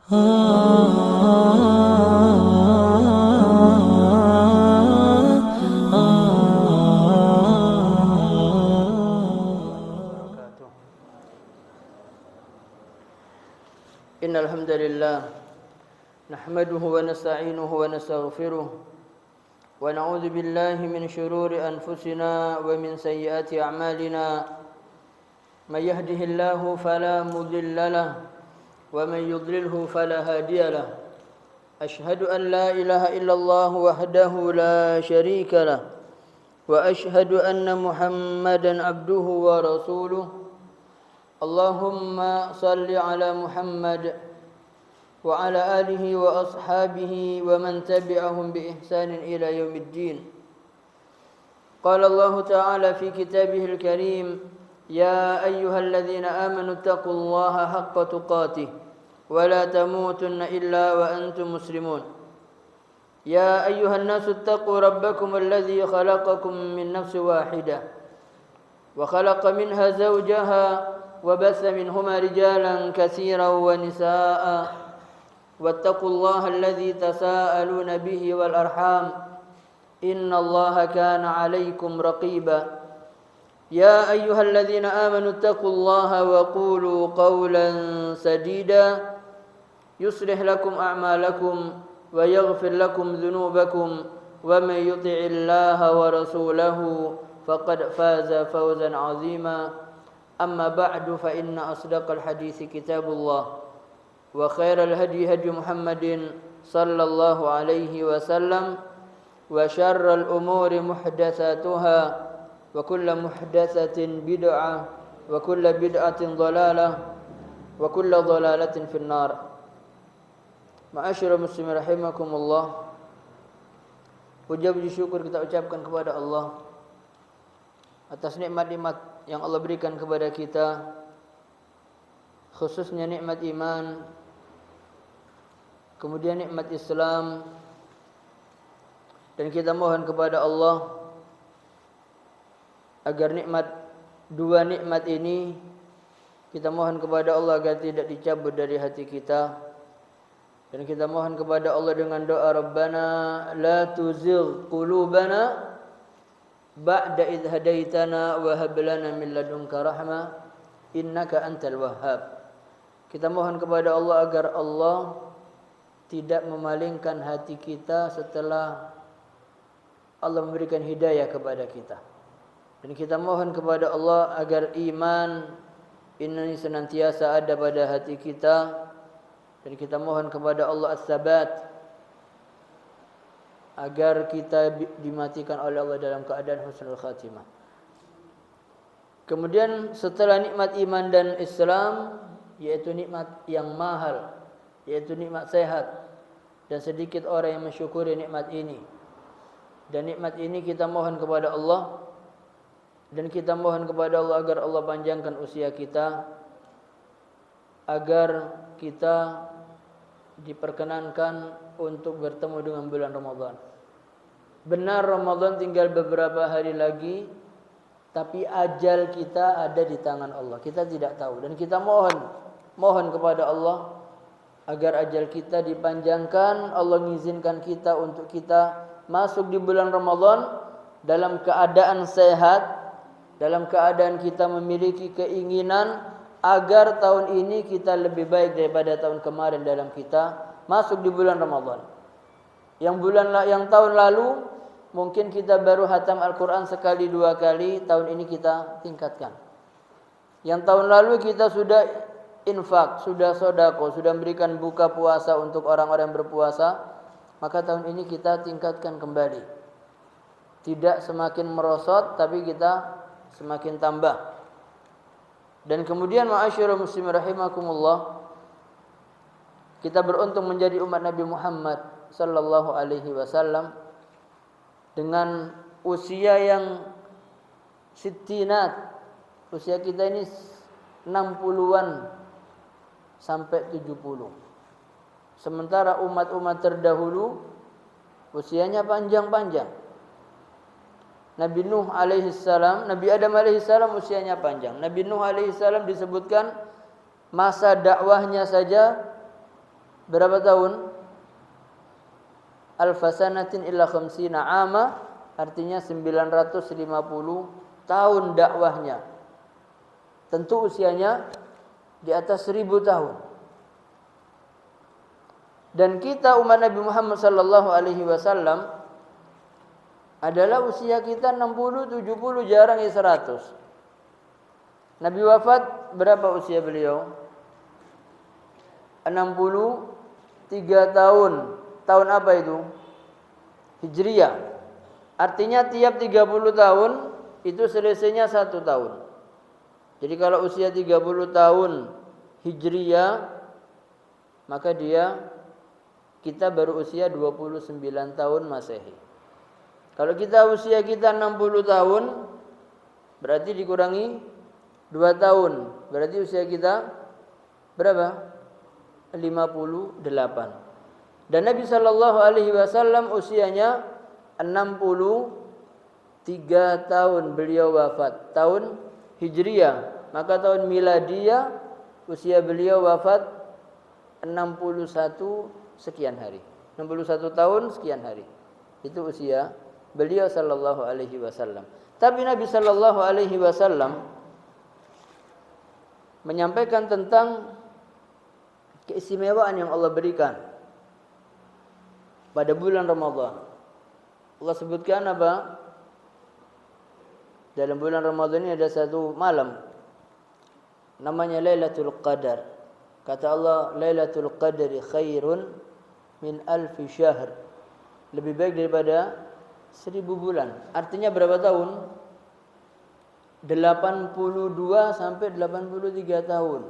Innal hamdalillah nahmaduhu wa nasta'inuhu wa nastaghfiruh wa na'udzu billahi min shururi anfusina wa min sayyiati a'malina may yahdihillahu fala mudilla lahu wa may yudlilhu fala hadiya lahu ashhadu an la ilaha illallah wahdahu la syarika lahu wa ashhadu anna muhammadan abduhu wa rasuluh Allahumma salli ala Muhammad wa ala alihi wa ashabihi wa man tabi'ahum bi ihsanin ila yaumiddin. Qala Allah Ta'ala fi kitabihil karim, ya ayyuhalladzina amanu taqullaha haqqa tuqatih wa la tamutunna illa wa antum muslimun. Ya ayyuhan nasu taqu rabbakum alladzi khalaqakum min nafsin wahidah wa khalaqa minha zawjaha وبث منهما رجالا كثيرا ونساء واتقوا الله الذي تساءلون به والأرحام إن الله كان عليكم رقيبا يا أيها الذين آمنوا اتقوا الله وقولوا قولا سديدا يصلح لكم أعمالكم ويغفر لكم ذنوبكم ومن يطع الله ورسوله فقد فاز فوزا عظيما أما بعد فإن أصدق الحديث كتاب الله وخير الهدي هدي محمد صلى الله عليه وسلم وشر الأمور محدثاتها وكل محدثة بدعة وكل بدعة ضلالة وكل ضلالة في النار. Ma'asyiral muslimin rahimakumullah. Puji syukur kita ucapkan kepada Allah atas nikmat-nikmat yang Allah berikan kepada kita, khususnya nikmat iman, kemudian nikmat Islam, dan kita mohon kepada Allah agar dua nikmat ini kita mohon kepada Allah agar tidak dicabut dari hati kita, dan kita mohon kepada Allah dengan doa Rabbana la tuzigh qulubana ba'da idh hadaitana wa hab lana min ladunka rahmah innaka antal wahhab. Kita mohon kepada Allah agar Allah tidak memalingkan hati kita setelah Allah memberikan hidayah kepada kita. Dan kita mohon kepada Allah agar iman ini senantiasa ada pada hati kita. Dan kita mohon kepada Allah as-sabat agar kita dimatikan oleh Allah dalam keadaan husnul khatimah. Kemudian setelah nikmat iman dan Islam, yaitu nikmat yang mahal, yaitu nikmat sehat, dan sedikit orang yang mensyukuri nikmat ini. Dan nikmat ini kita mohon kepada Allah, dan kita mohon kepada Allah agar Allah panjangkan usia kita, agar kita diperkenankan untuk bertemu dengan bulan Ramadan. Benar Ramadan tinggal beberapa hari lagi, tapi ajal kita ada di tangan Allah. Kita tidak tahu, dan kita mohon kepada Allah agar ajal kita dipanjangkan. Allah mengizinkan kita untuk kita masuk di bulan Ramadan dalam keadaan sehat, dalam keadaan kita memiliki keinginan agar tahun ini kita lebih baik daripada tahun kemarin dalam kita masuk di bulan Ramadan. Yang tahun lalu mungkin kita baru hatam Al-Quran sekali dua kali, tahun ini kita tingkatkan. Yang tahun lalu kita sudah infak, sudah sedekah, sudah memberikan buka puasa untuk orang-orang berpuasa, maka tahun ini kita tingkatkan kembali. Tidak semakin merosot, tapi kita semakin tambah. Dan kemudian ma'asyiral muslimin rahimakumullah, kita beruntung menjadi umat Nabi Muhammad sallallahu alaihi wasallam dengan usia yang sittinat. Usia kita ini 60-an sampai 70. Sementara umat-umat terdahulu usianya panjang-panjang. Nabi Nuh alaihissalam, Nabi Adam alaihissalam usianya panjang. Nabi Nuh alaihissalam disebutkan masa dakwahnya saja berapa tahun? Alfasanatin illa khamsina ama, artinya 950 tahun dakwahnya. Tentu usianya di atas 1000 tahun. Dan kita umat Nabi Muhammad sallallahu alaihi wasallam adalah usia kita 60, 70, jarang ya 100. Nabi wafat berapa usia beliau? 63 tahun. Tahun apa itu? Hijriyah. Artinya tiap 30 tahun itu selesainya 1 tahun. Jadi kalau usia 30 tahun Hijriyah, maka kita baru usia 29 tahun Masehi. Kalau usia kita 60 tahun, berarti dikurangi 2 tahun. Berarti usia kita berapa? 58. Dan Nabi sallallahu alaihi wasallam usianya 63 tahun beliau wafat. Tahun Hijriyah. Maka tahun Miladiyah usia beliau wafat 61 sekian hari. 61 tahun sekian hari. Itu usia beliau sallallahu alaihi wasallam. Tapi Nabi sallallahu alaihi wasallam menyampaikan tentang keistimewaan yang Allah berikan pada bulan Ramadan. Allah sebutkan apa? Dalam bulan Ramadan ini ada satu malam namanya Lailatul Qadar. Kata Allah, Lailatul Qadri khairun min alfi syahr. Lebih baik daripada 1000 bulan. Artinya berapa tahun? 82 sampai 83 tahun.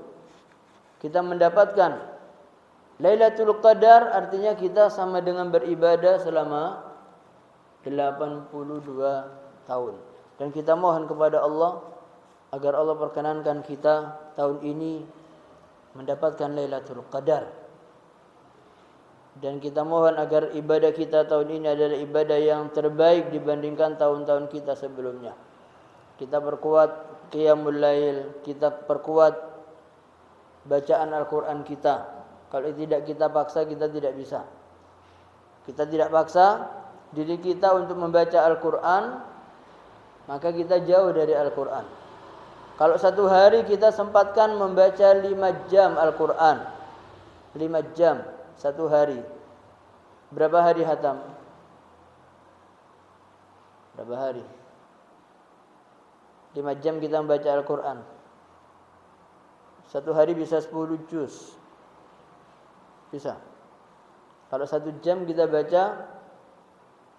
Kita mendapatkan Lailatul Qadar, artinya kita sama dengan beribadah selama 82 tahun. Dan kita mohon kepada Allah agar Allah perkenankan kita tahun ini mendapatkan Lailatul Qadar. Dan kita mohon agar ibadah kita tahun ini adalah ibadah yang terbaik dibandingkan tahun-tahun kita sebelumnya. Kita perkuat Qiyamul Lail, kita perkuat bacaan Al-Quran kita. Kalau tidak kita paksa, kita tidak bisa. Kita tidak paksa diri kita untuk membaca Al-Quran, maka kita jauh dari Al-Quran. Kalau satu hari kita sempatkan membaca 5 jam Al-Quran, 5 jam satu hari, berapa hari hatam? Berapa hari? 5 jam kita membaca Al-Quran. Satu hari bisa 10 juz. Bisa. Kalau 1 jam kita baca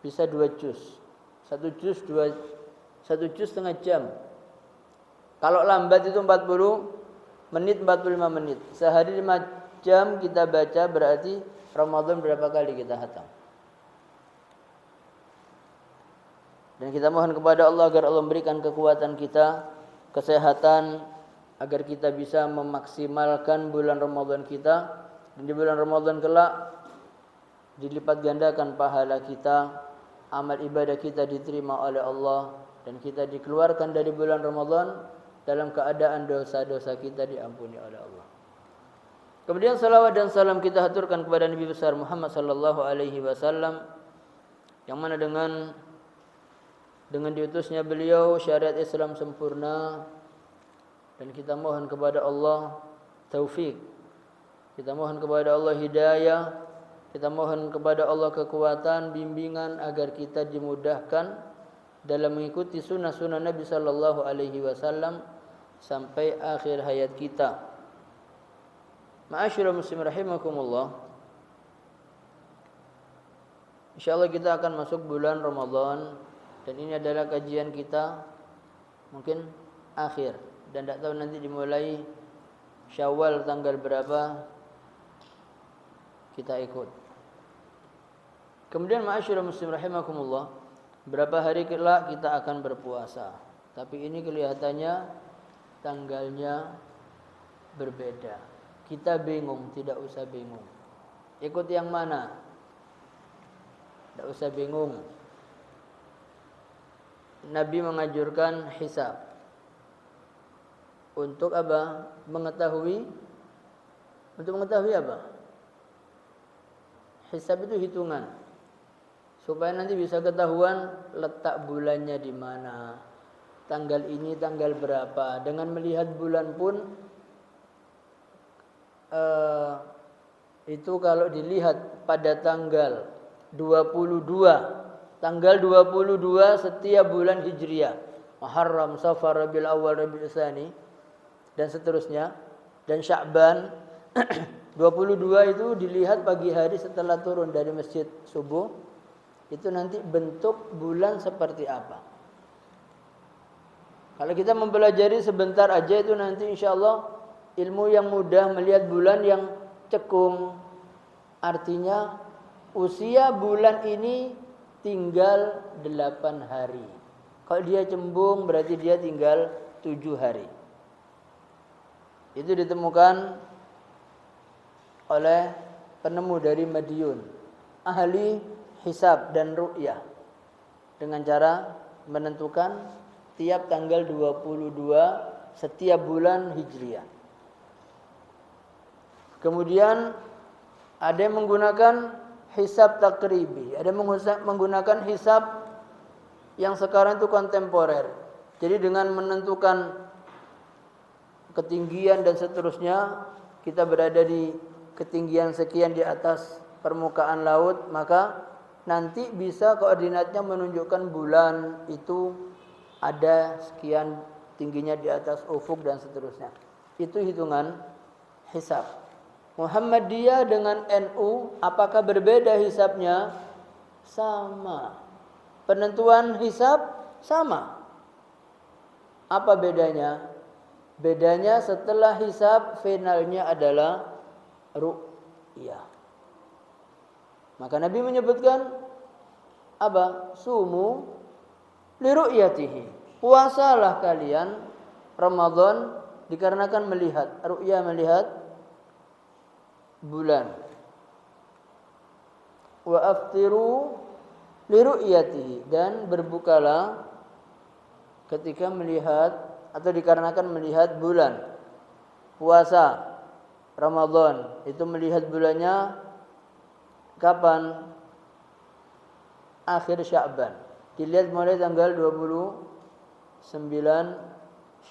bisa 2 juz. 1 juz 1 juz setengah jam. Kalau lambat itu 40 menit, 45 menit. Sehari 5 jam kita baca, berarti Ramadan berapa kali kita khatam. Dan kita mohon kepada Allah agar Allah memberikan kekuatan kita, kesehatan, agar kita bisa memaksimalkan bulan Ramadan kita. Dan di bulan Ramadan kelak dilipat gandakan pahala kita, amal ibadah kita diterima oleh Allah, dan kita dikeluarkan dari bulan Ramadan dalam keadaan dosa-dosa kita diampuni oleh Allah. Kemudian salawat dan salam kita haturkan kepada Nabi besar Muhammad sallallahu alaihi wasallam, yang mana dengan diutusnya beliau syariat Islam sempurna, dan kita mohon kepada Allah taufik. Kita mohon kepada Allah hidayah, kita mohon kepada Allah kekuatan, bimbingan agar kita dimudahkan dalam mengikuti sunnah-sunnah Nabi sallallahu alaihi wasallam sampai akhir hayat kita. Ma'asyiral muslimin rahimakumullah. Insyaallah kita akan masuk bulan Ramadan, dan ini adalah kajian kita mungkin akhir, dan tidak tahu nanti dimulai Syawal tanggal berapa kita ikut. Kemudian ma'asyiral muslimin rahimakumullah, berapa hari kelak kita akan berpuasa. Tapi ini kelihatannya tanggalnya berbeda. Kita bingung, tidak usah bingung. Ikut yang mana? Tidak usah bingung. Nabi menganjurkan hisab. Untuk apa? Untuk mengetahui apa? Hisab itu hitungan. Supaya nanti bisa ketahuan letak bulannya di mana. Tanggal ini tanggal berapa. Dengan melihat bulan pun itu kalau dilihat pada tanggal 22. Tanggal 22 setiap bulan Hijriah. Muharram, Safar, Rabiul Awal, Rabiul Tsani dan seterusnya. Dan Sya'ban 22 itu dilihat pagi hari setelah turun dari masjid subuh. Itu nanti bentuk bulan seperti apa. Kalau kita mempelajari sebentar aja itu nanti insya Allah ilmu yang mudah melihat bulan yang cekung. Artinya usia bulan ini tinggal 8 hari. Kalau dia cembung berarti dia tinggal 7 hari. Itu ditemukan oleh penemu dari Madiun, ahli hisab dan ru'yah, dengan cara menentukan tiap tanggal 22 setiap bulan Hijriah. Kemudian ada yang menggunakan hisab takribi, ada yang menggunakan hisab yang sekarang itu kontemporer. Jadi dengan menentukan ketinggian dan seterusnya, kita berada di ketinggian sekian di atas permukaan laut, maka nanti bisa koordinatnya menunjukkan bulan itu ada sekian tingginya di atas ufuk dan seterusnya. Itu hitungan hisab. Muhammadiyah dengan NU apakah berbeda hisabnya? Sama. Penentuan hisab sama. Apa bedanya? Bedanya setelah hisab finalnya adalah ru'yah. Maka Nabi menyebutkan apa? Sumu li ru'yatihi. Puasalah kalian Ramadan dikarenakan melihat, ru'yah melihat bulan. Wa aftiru li ru'yatihi, dan berbukalah ketika melihat atau dikarenakan melihat bulan. Puasa Ramadan itu melihat bulannya kapan? Akhir Sya'ban. Dilihat mulai tanggal 29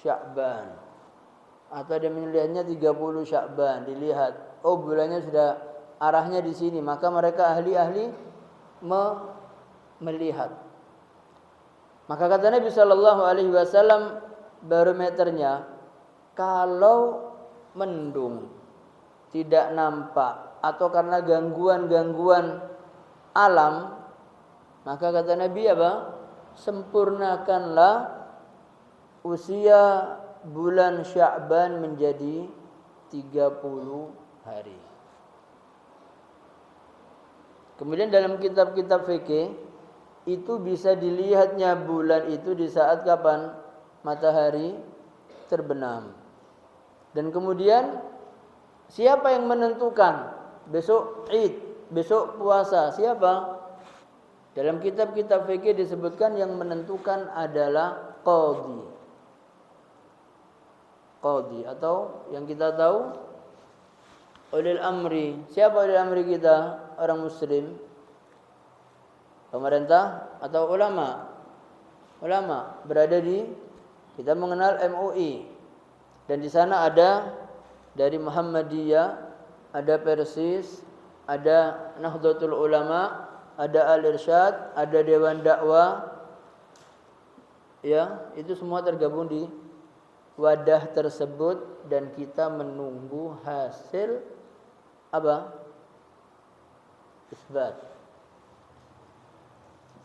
Sya'ban. Atau dia melihatnya 30 Sya'ban. Dilihat, oh bulannya sudah arahnya di sini, maka mereka ahli-ahli melihat. Maka kata Nabi sallallahu alaihi wasallam, barometernya kalau mendung, tidak nampak atau karena gangguan-gangguan alam, maka kata Nabi apa? Sempurnakanlah usia bulan Sya'ban menjadi 30 hari. Kemudian dalam kitab-kitab fikih itu bisa dilihatnya bulan itu di saat kapan? Matahari terbenam. Dan kemudian siapa yang menentukan besok Id, besok puasa? Siapa? Dalam kitab-kitab fikih disebutkan yang menentukan adalah qadhi. Qadhi atau yang kita tahu ulil amri. Siapa ulil amri kita? Orang muslim. Pemerintah atau ulama? Ulama berada di, kita mengenal MUI, dan di sana ada dari Muhammadiyah, ada Persis, ada Nahdlatul Ulama, ada Al-Irsyad, ada Dewan Dakwah. Ya, itu semua tergabung di wadah tersebut dan kita menunggu hasil apa? Isbat.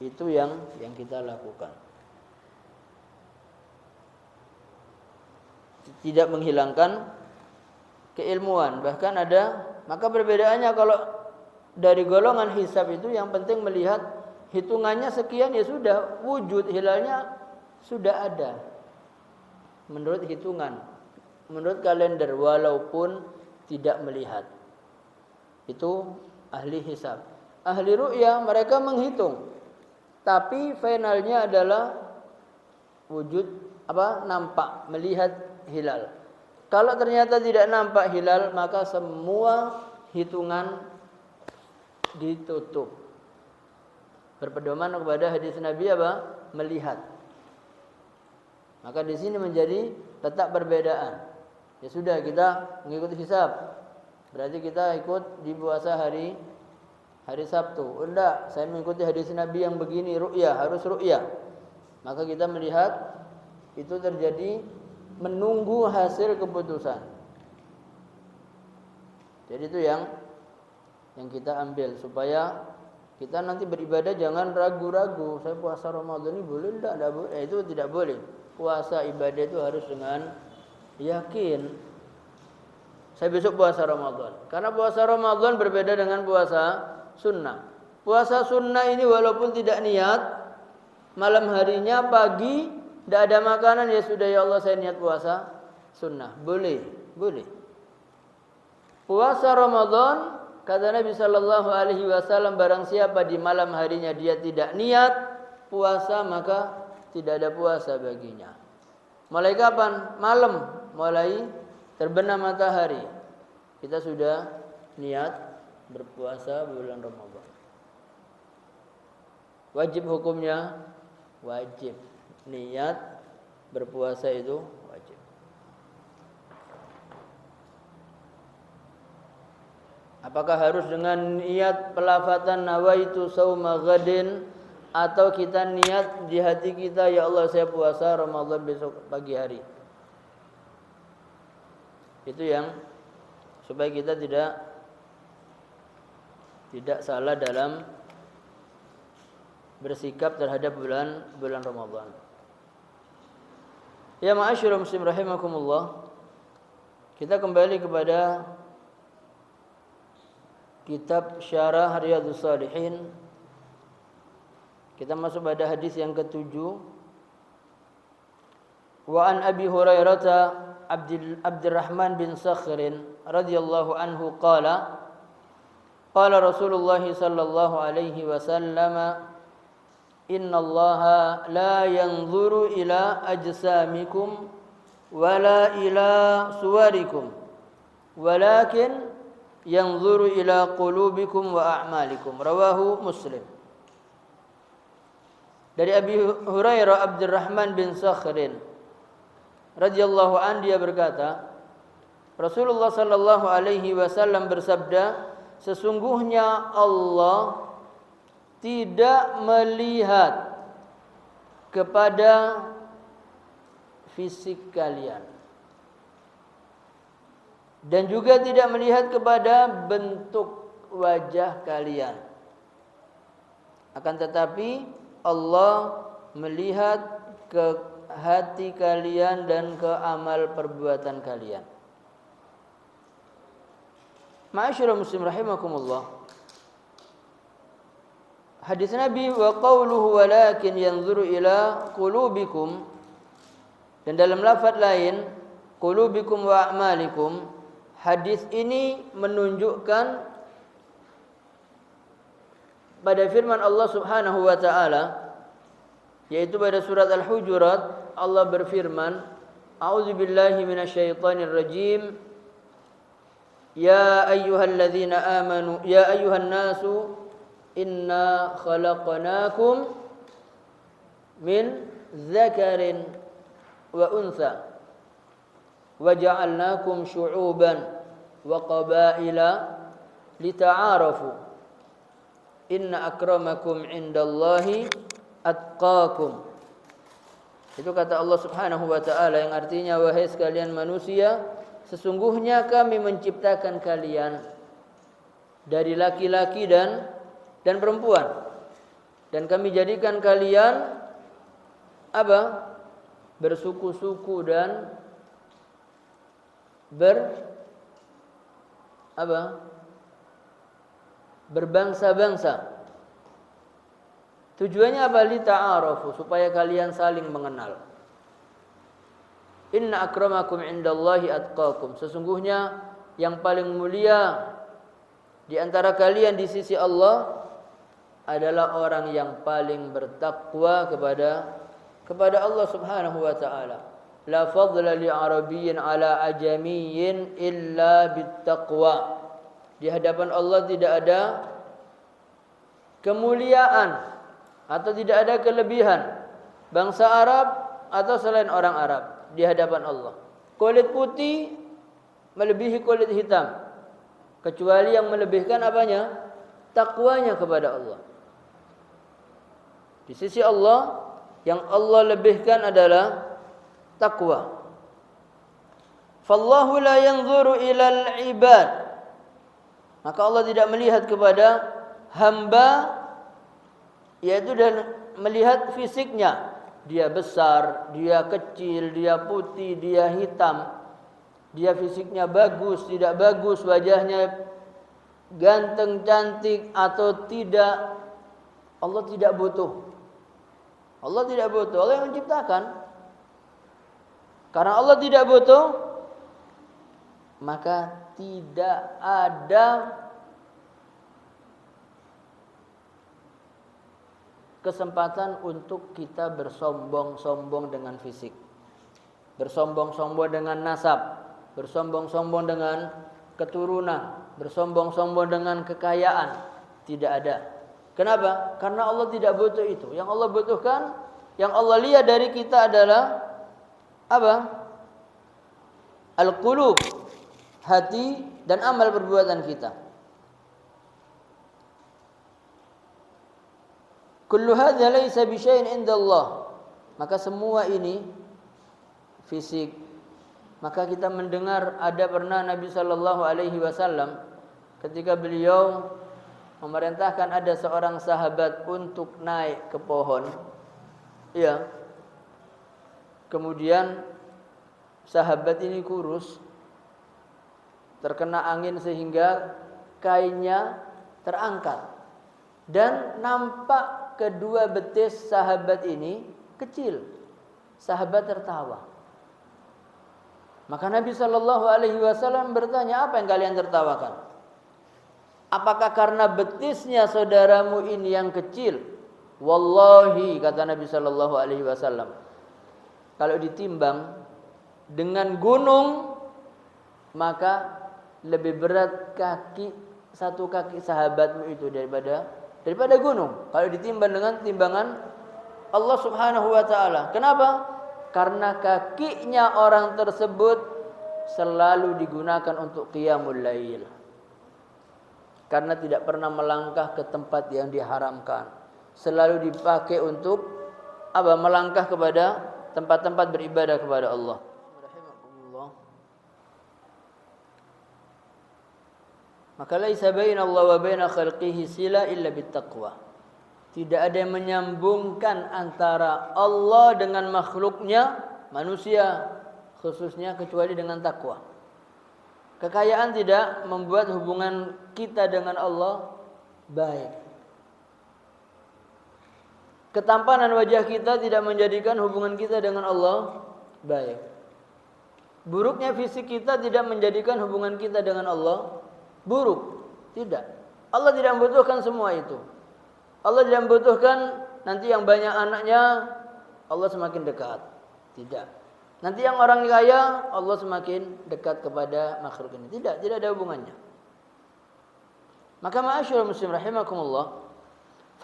Itu yang kita lakukan. Tidak menghilangkan keilmuan, bahkan ada, maka perbedaannya kalau dari golongan hisab itu yang penting melihat hitungannya sekian ya sudah, wujud hilalnya sudah ada menurut hitungan, menurut kalender walaupun tidak melihat. Itu ahli hisab. Ahli ru'yah mereka menghitung, tapi finalnya adalah wujud apa? Nampak, melihat hilal. Kalau ternyata tidak nampak hilal, maka semua hitungan ditutup. Berpedoman kepada hadis Nabi apa? Melihat. Maka di sini menjadi letak perbedaan. Ya sudah, kita mengikuti hisab. Berarti kita ikut di puasa hari Sabtu. Oh, enggak, saya mengikuti hadis Nabi yang begini, ru'yah, harus ru'yah. Maka kita melihat itu terjadi menunggu hasil keputusan. Jadi itu yang kita ambil supaya kita nanti beribadah jangan ragu-ragu. Saya puasa Ramadan ini boleh enggak? Enggak boleh. Itu tidak boleh. Puasa ibadah itu harus dengan yakin. Saya besok puasa Ramadan. Karena puasa Ramadan berbeda dengan puasa sunnah. Puasa sunnah ini walaupun tidak niat, malam harinya pagi tidak ada makanan, ya sudah, ya Allah saya niat puasa sunnah. Boleh, boleh. Puasa Ramadan, kata Nabi sallallahu alaihi wasallam, barang siapa di malam harinya dia tidak niat puasa, maka tidak ada puasa baginya. Mulai kapan? Malam, mulai terbenam matahari, kita sudah niat berpuasa bulan Ramadan. Wajib hukumnya? Wajib. Niat berpuasa itu wajib. Apakah harus dengan niat pelafatan nawaitu sauma ghadin, atau kita niat di hati kita, ya Allah saya puasa Ramadan besok pagi hari? Itu yang supaya kita tidak salah dalam bersikap terhadap bulan Ramadan. Ya ma'asyiral muslim rahimakumullah, kita kembali kepada kitab Syarah Riyadhus Shalihin. Kita masuk pada hadis yang ke-7. Wa an Abi Hurairah Abdurrahman bin Sakhr radhiyallahu anhu qala Rasulullah sallallahu alaihi wasallam, innallaha la yanzuru ila ajsamikum wala ila suwarikum walakin yanzuru ila qulubikum wa a'malikum. Rawahu Muslim. Dari Abi Hurairah Abdurrahman bin Sakhr radhiyallahu an, dia berkata, Rasulullah sallallahu alaihi wasallam bersabda, sesungguhnya Allah tidak melihat kepada fisik kalian dan juga tidak melihat kepada bentuk wajah kalian. Akan tetapi Allah melihat ke hati kalian dan ke amal perbuatan kalian. Ma'asyiral muslim rahimakumullah. Hadis Nabi wa qauluhu walakin yanzuru ila qulubikum, dan dalam lafaz lain qulubikum wa a'malikum, hadis ini menunjukkan pada firman Allah Subhanahu wa taala, yaitu pada surat Al-Hujurat, Allah berfirman, A'udzubillahi minasyaitonir rajim. Ya ayyuhalladzina amanu, ya ayyuhan nasu, inna khalaqnakum min dzakarin wa untha wa ja'alnakum syu'uban wa qabaila lita'arafu. Inna akramakum indallahi atqakum. Itu kata Allah Subhanahu wa taala, yang artinya, wahai sekalian manusia, sesungguhnya kami menciptakan kalian dari laki-laki dan perempuan, dan kami jadikan kalian apa? Bersuku-suku dan berbangsa-bangsa. Tujuannya apa? Li ta'arafu, supaya kalian saling mengenal. Inna akramakum indallahi atqakum. Sesungguhnya yang paling mulia di antara kalian di sisi Allah adalah orang yang paling bertakwa kepada Allah Subhanahu wa taala. La fadla li arabiyyin ala ajamiyyin illa bittaqwa. Di hadapan Allah tidak ada kemuliaan atau tidak ada kelebihan bangsa Arab atau selain orang Arab di hadapan Allah. Kulit putih melebihi kulit hitam, kecuali yang melebihkan apanya? Takwanya kepada Allah. Di sisi Allah, yang Allah lebihkan adalah takwa. Fallahu la yanzuru ilal ibad. Maka Allah tidak melihat kepada hamba, yaitu dan melihat fisiknya. Dia besar, dia kecil, dia putih, dia hitam. Dia fisiknya bagus, tidak bagus, wajahnya ganteng, cantik atau tidak. Allah tidak butuh. Allah tidak butuh, Allah yang menciptakan. Karena Allah tidak butuh, maka tidak ada kesempatan untuk kita bersombong-sombong dengan fisik, bersombong-sombong dengan nasab, bersombong-sombong dengan keturunan, bersombong-sombong dengan kekayaan. Tidak ada. Kenapa? Karena Allah tidak butuh itu. Yang Allah butuhkan, yang Allah lihat dari kita adalah apa? Al-qulub, hati dan amal perbuatan kita. Kullu hadza laisa bi syai'in indallah. Maka semua ini fisik. Maka kita mendengar ada pernah Nabi sallallahu alaihi wasallam ketika beliau memerintahkan ada seorang sahabat untuk naik ke pohon. Ya. Kemudian sahabat ini kurus, terkena angin sehingga kainnya terangkat dan nampak kedua betis sahabat ini kecil. Sahabat tertawa. Maka Nabi sallallahu alaihi wasallam bertanya, apa yang kalian tertawakan? Apakah karena betisnya saudaramu ini yang kecil? Wallahi, kata Nabi sallallahu alaihi wasallam, kalau ditimbang dengan gunung, maka lebih berat satu kaki sahabatmu itu daripada gunung. Kalau ditimbang dengan timbangan Allah Subhanahu wa taala. Kenapa? Karena kakinya orang tersebut selalu digunakan untuk qiyamul lail. Karena tidak pernah melangkah ke tempat yang diharamkan. Selalu dipakai untuk apa? Melangkah kepada tempat-tempat beribadah kepada Allah. Maka laisa bainallahu wa baina khalqihi sila illa bittaqwa. Tidak ada yang menyambungkan antara Allah dengan makhluknya, manusia khususnya, kecuali dengan takwa. Kekayaan tidak membuat hubungan kita dengan Allah baik. Ketampanan wajah kita tidak menjadikan hubungan kita dengan Allah baik. Buruknya fisik kita tidak menjadikan hubungan kita dengan Allah buruk. Tidak. Allah tidak membutuhkan semua itu. Allah tidak membutuhkan nanti yang banyak anaknya Allah semakin dekat. Tidak. Nanti yang orang kaya Allah semakin dekat kepada makhluk ini. Tidak ada hubungannya. Maka ma'asyiral muslim rahimakumullah,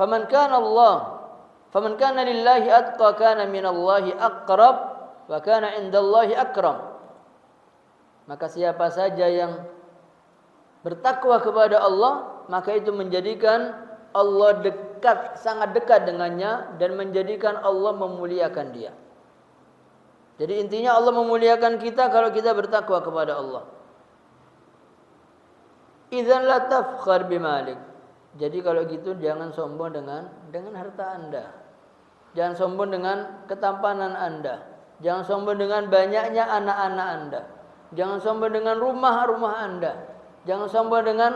faman kana lillahi atqa kana minallahi aqrab wa kana indallahi akram. Maka siapa saja yang bertakwa kepada Allah, maka itu menjadikan Allah dekat, sangat dekat dengannya, dan menjadikan Allah memuliakan dia. Jadi intinya Allah memuliakan kita kalau kita bertakwa kepada Allah. Idzan la tafkhar bimalik. Jadi kalau gitu jangan sombong dengan harta Anda. Jangan sombong dengan ketampanan Anda. Jangan sombong dengan banyaknya anak-anak Anda. Jangan sombong dengan rumah-rumah Anda. Jangan sombong dengan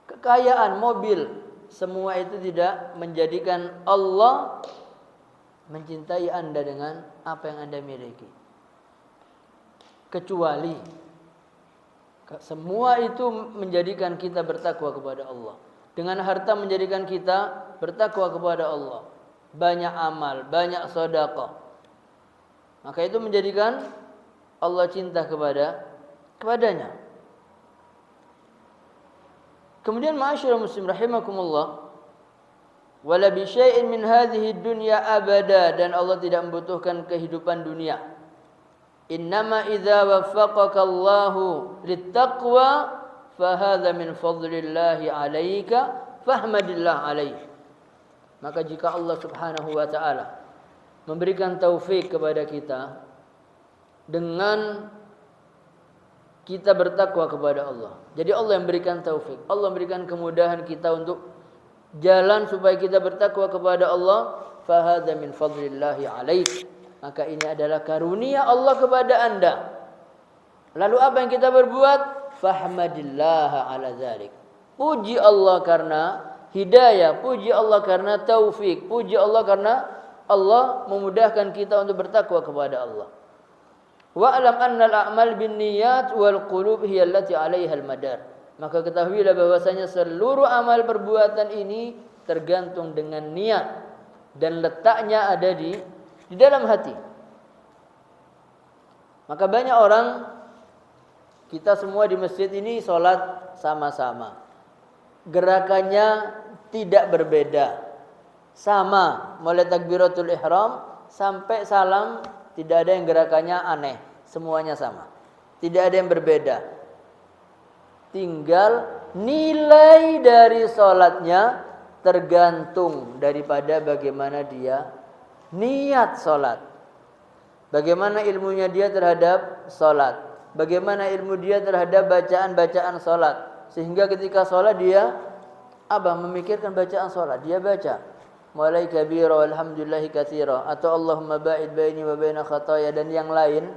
kekayaan, mobil. Semua itu tidak menjadikan Allah mencintai Anda dengan apa yang Anda miliki. Kecuali semua itu menjadikan kita bertakwa kepada Allah. Dengan harta menjadikan kita bertakwa kepada Allah. Banyak amal, banyak sedekah. Maka itu menjadikan Allah cinta kepadanya. Kemudian ma'asyiral muslim rahimakumullah, wala bi syai'in min hadhihi dunya abada, dan Allah tidak membutuhkan kehidupan dunia. Innama idza waffaqaka Allahu littaqwa fa hadza min fadlillahi 'alaika fahmadillah 'alaihi. Maka jika Allah Subhanahu wa taala memberikan taufik kepada kita dengan kita bertakwa kepada Allah. Jadi Allah yang berikan taufik, Allah memberikan kemudahan kita untuk jalan supaya kita bertakwa kepada Allah. Fa hadza min fadlillahi 'alaik. Maka ini adalah karunia Allah kepada Anda. Lalu apa yang kita berbuat? Fahmadillah ala dzalik. Puji Allah karena hidayah, puji Allah karena taufik, puji Allah karena Allah memudahkan kita untuk bertakwa kepada Allah. Wa alam anna al-a'mal binniyat wal qulub hiya allati 'alaiha al-madar. Maka ketahuilah bahwasanya seluruh amal perbuatan ini tergantung dengan niat dan letaknya ada di dalam hati. Maka banyak orang, kita semua di masjid ini sholat sama-sama, gerakannya tidak berbeda, sama mulai takbiratul ihram sampai salam, tidak ada yang gerakannya aneh, semuanya sama, tidak ada yang berbeda. Tinggal nilai dari sholatnya tergantung daripada bagaimana dia niat sholat, bagaimana ilmunya dia terhadap sholat, bagaimana ilmu dia terhadap bacaan-bacaan sholat, sehingga ketika sholat dia memikirkan bacaan sholat, dia baca mulai kabira walhamdulillahi katsira atau Allahumma ba'id baini wa baina khataaya dan yang lain.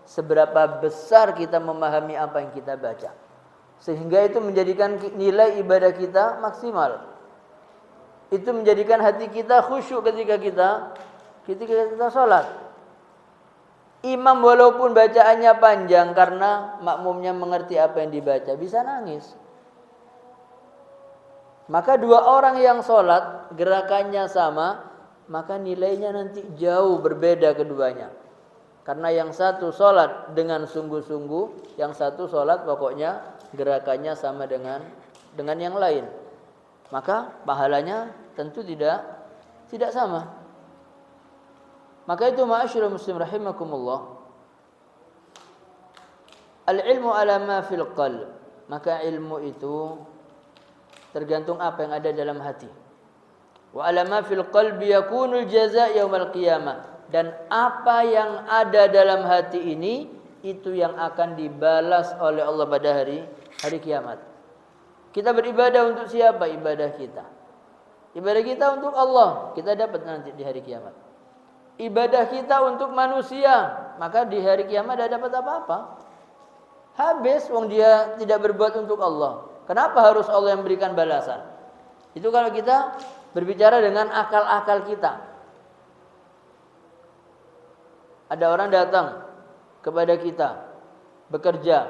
Seberapa besar kita memahami apa yang kita baca, sehingga itu menjadikan nilai ibadah kita maksimal. Itu menjadikan hati kita khusyuk ketika kita sholat. Imam walaupun bacaannya panjang, karena makmumnya mengerti apa yang dibaca, bisa nangis. Maka dua orang yang sholat gerakannya sama, maka nilainya nanti jauh berbeda keduanya. Karena yang satu sholat dengan sungguh-sungguh, yang satu sholat pokoknya gerakannya sama dengan yang lain. Maka pahalanya tentu tidak sama. Maka itu ma'asyiral muslim rahimakumullah, al-ilmu ala ma fil qalb. Maka ilmu itu tergantung apa yang ada dalam hati. Wa ala ma fil qalbi yakunul jazaa yaumil qiyamah. Dan apa yang ada dalam hati ini, itu yang akan dibalas oleh Allah pada hari kiamat. Kita beribadah untuk siapa? Ibadah kita untuk Allah, kita dapat nanti di hari kiamat. Ibadah kita untuk manusia, maka di hari kiamat tidak dapat apa-apa. Habis, wong dia tidak berbuat untuk Allah. Kenapa harus Allah yang berikan balasan? Itu kalau kita berbicara dengan akal-akal kita. Ada orang datang kepada kita, bekerja,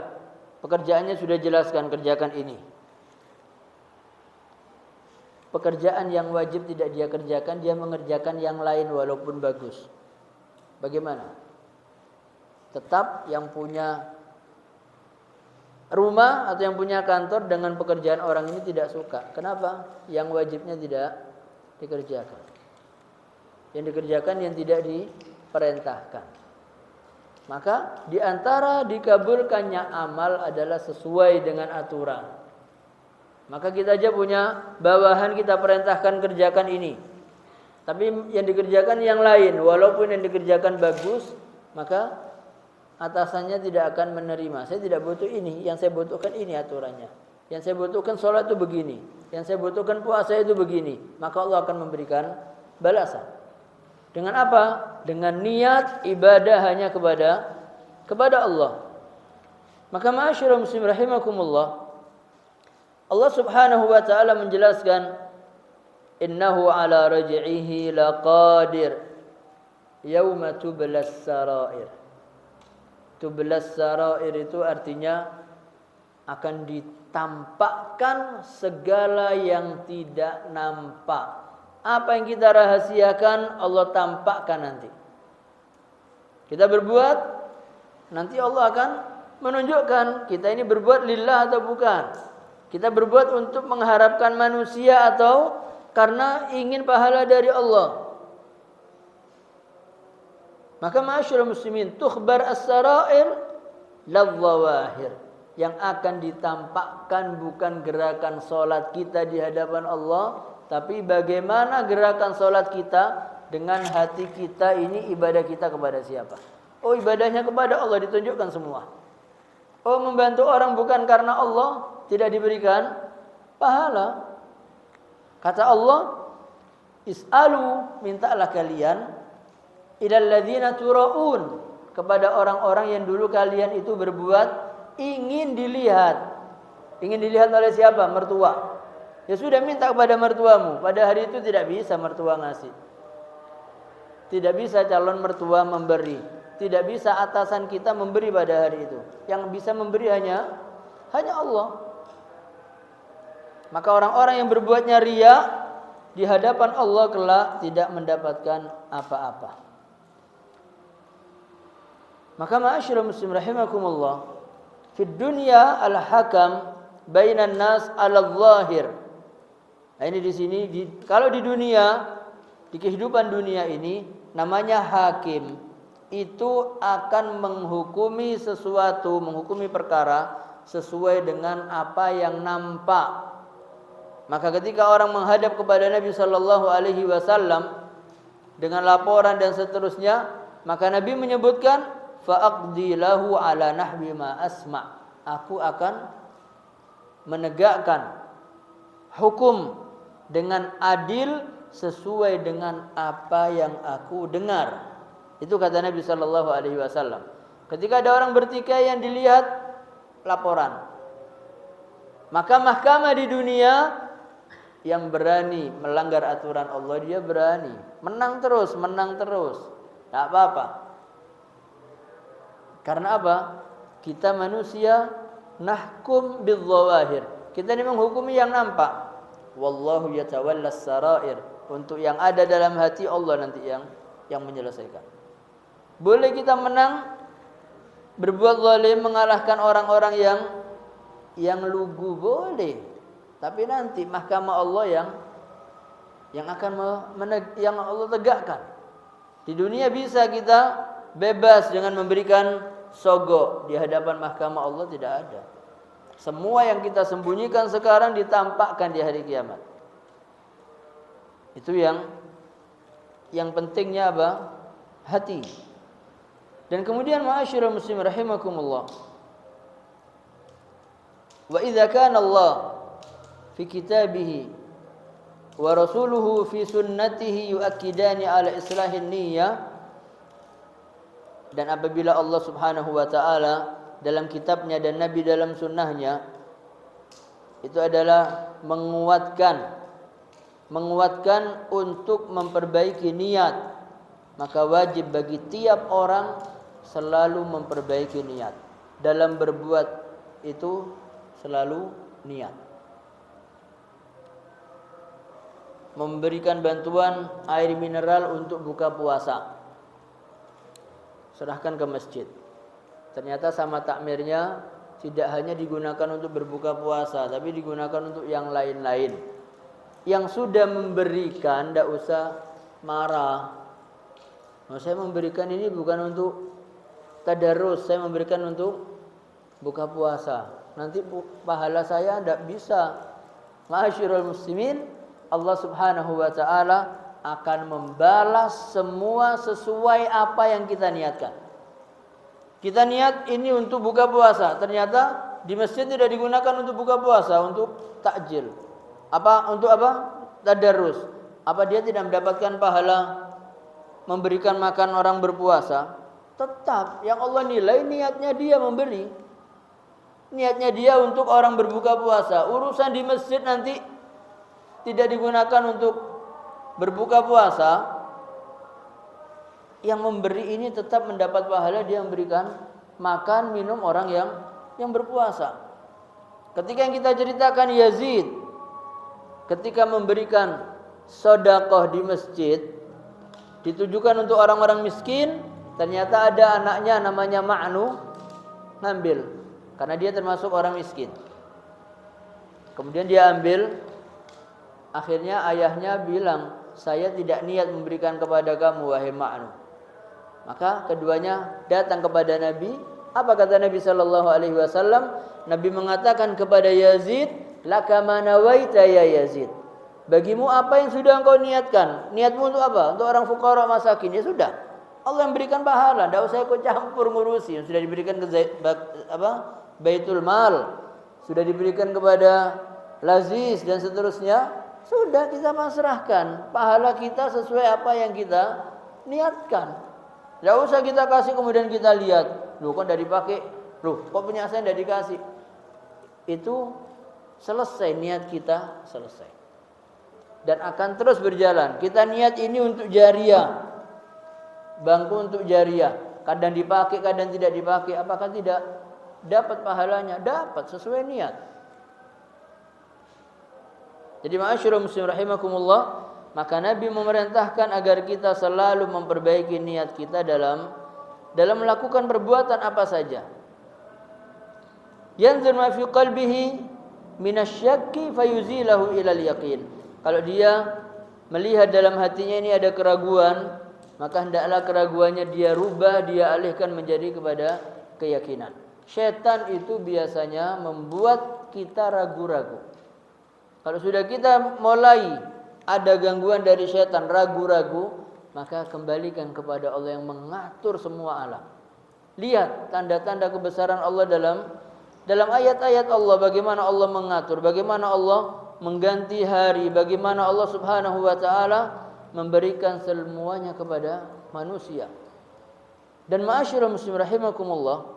pekerjaannya sudah jelaskan, kerjakan ini. Pekerjaan yang wajib tidak dia kerjakan, dia mengerjakan yang lain walaupun bagus. Bagaimana? Tetap yang punya rumah atau yang punya kantor dengan pekerjaan orang ini tidak suka. Kenapa? Yang wajibnya tidak dikerjakan. Yang dikerjakan yang tidak diperintahkan. Maka di antara dikabulkannya amal adalah sesuai dengan aturan. Maka kita aja punya bawahan, kita perintahkan kerjakan ini, tapi yang dikerjakan yang lain, walaupun yang dikerjakan bagus, maka atasannya tidak akan menerima. Saya tidak butuh ini, yang saya butuhkan ini aturannya. Yang saya butuhkan sholat itu begini, yang saya butuhkan puasa itu begini. Maka Allah akan memberikan balasan. Dengan apa? Dengan niat ibadah hanya kepada Allah. Maka ma'asyiral muslimin rahimakumullah, Allah Subhanahu wa taala menjelaskan, innahu ala raj'ihi laqadir yauma tublas sarair. Tublas sarair itu artinya akan ditampakkan segala yang tidak nampak. Apa yang kita rahasiakan Allah tampakkan nanti. Kita berbuat, nanti Allah akan menunjukkan kita ini berbuat lillah atau bukan. Kita berbuat untuk mengharapkan manusia atau karena ingin pahala dari Allah. Maka ma'asyiral muslimin, tukhbar as-sarair ladzawahir. Yang akan ditampakkan bukan gerakan salat kita di hadapan Allah, tapi bagaimana gerakan salat kita dengan hati kita ini, ibadah kita kepada siapa? Oh, ibadahnya kepada Allah, ditunjukkan semua. Oh, membantu orang bukan karena Allah, tidak diberikan pahala. Kata Allah, is'alu, mintalah kalian, ilal ladzina turaun, kepada orang-orang yang dulu kalian itu berbuat ingin dilihat. Ingin dilihat oleh siapa? Mertua. Ya sudah, minta kepada mertuamu. Pada hari itu tidak bisa mertua ngasih. Tidak bisa calon mertua memberi. Tidak bisa atasan kita memberi pada hari itu. Yang bisa memberi hanya Allah. Maka orang-orang yang berbuatnya riya di hadapan Allah kelak tidak mendapatkan apa-apa. Maka ma'asyiral muslim rahimakumullah, fid dunya al-hakam bainan nas 'ala zahir. Nah, ini di sini kalau di dunia, di kehidupan dunia ini namanya hakim, itu akan menghukumi sesuatu, menghukumi perkara sesuai dengan apa yang nampak. Maka ketika orang menghadap kepada Nabi sallallahu alaihi wasallam dengan laporan dan seterusnya, maka Nabi menyebutkan fa'aqdi lahu ala nahwi ma asma'. Aku akan menegakkan hukum dengan adil sesuai dengan apa yang aku dengar. Itu kata Nabi sallallahu alaihi wasallam. Ketika ada orang bertikai yang dilihat laporan, maka mahkamah di dunia yang berani melanggar aturan Allah, dia berani menang terus. Tak apa-apa. Karena apa? Kita manusia nahkum bidzawahir. Kita ini menghukumi yang nampak. Wallahu yatawallas sarair. Untuk yang ada dalam hati Allah nanti yang menyelesaikan. Boleh kita menang berbuat zalim, mengalahkan orang-orang yang lugu, boleh. Tapi nanti mahkamah Allah yang akan yang Allah tegakkan. Di dunia bisa kita bebas dengan memberikan sogok, di hadapan mahkamah Allah tidak ada. Semua yang kita sembunyikan sekarang ditampakkan di hari kiamat. Itu yang pentingnya apa? Hati. Dan kemudian ma'asyiral muslim rahimakumullah, wa idza kana Allah fi kitabihi wa rasuluhu fi sunnatihi yu'akkidani ala islahin niyyah. Dan apabila Allah subhanahu wa ta'ala dalam kitabnya dan Nabi dalam sunnahnya itu adalah menguatkan untuk memperbaiki niat, maka wajib bagi tiap orang selalu memperbaiki niat. Dalam berbuat itu selalu niat. Memberikan bantuan air mineral untuk buka puasa, serahkan ke masjid. Ternyata sama takmirnya tidak hanya digunakan untuk berbuka puasa, tapi digunakan untuk yang lain-lain. Yang sudah memberikan tidak usah marah. Nah, saya memberikan ini bukan untuk tadarus, saya memberikan untuk buka puasa. Nanti pahala saya tidak bisa. Ma'asyiral muslimin, Allah subhanahu wa ta'ala akan membalas semua sesuai apa yang kita niatkan. Kita niat ini untuk buka puasa, ternyata di masjid tidak digunakan untuk buka puasa, untuk takjil. Untuk apa? Tadarus. Apa dia tidak mendapatkan pahala memberikan makan orang berpuasa? Tetap yang Allah nilai niatnya dia memberi. Niatnya dia untuk orang berbuka puasa. Urusan di masjid nanti tidak digunakan untuk berbuka puasa, yang memberi ini tetap mendapat pahala, dia memberikan makan minum orang yang berpuasa. Ketika yang kita ceritakan Yazid ketika memberikan sedekah di masjid ditujukan untuk orang-orang miskin, ternyata ada anaknya namanya Ma'nu ngambil karena dia termasuk orang miskin. Kemudian dia ambil Akhirnya ayahnya bilang, saya tidak niat memberikan kepada kamu wahai Ma'nu. Maka keduanya datang kepada Nabi. Apa kata Nabi sallallahu alaihi wasallam? Nabi mengatakan kepada Yazid, laka ma nawaita ya Yazid. Bagimu apa yang sudah engkau niatkan? Niatmu untuk apa? Untuk orang fuqara masakin. Ya sudah. Allah yang berikan pahala, tidak usah ikut campur ngurusi. Sudah diberikan ke Baitul Mal, sudah diberikan kepada Laziz dan seterusnya. Sudah kita pasrahkan. Pahala kita sesuai apa yang kita niatkan. Tidak usah kita kasih kemudian kita lihat. Loh kok tidak dipakai? Loh kok punya saya tidak dikasih? Itu selesai, niat kita selesai. Dan akan terus berjalan. Kita niat ini untuk jariah. Bangku untuk jariah. Kadang dipakai, kadang tidak dipakai. Apakah tidak dapat pahalanya? Dapat, sesuai niat. Jadi ma'asyiral muslimin rahimakumullah, maka Nabi memerintahkan agar kita selalu memperbaiki niat kita dalam melakukan perbuatan apa saja. Yanzur ma fi qalbihi minasyakki fayuzilahu ilal yaqin. Kalau dia melihat dalam hatinya ini ada keraguan, maka hendaklah keraguannya dia rubah, dia alihkan menjadi kepada keyakinan. Syaitan itu biasanya membuat kita ragu-ragu. Kalau sudah kita mulai ada gangguan dari syaitan, ragu-ragu, maka kembalikan kepada Allah yang mengatur semua alam. Lihat tanda-tanda kebesaran Allah dalam ayat-ayat Allah, bagaimana Allah mengatur, bagaimana Allah mengganti hari, bagaimana Allah Subhanahu wa taala memberikan semuanya kepada manusia. Dan ma'asyiral muslimin rahimakumullah,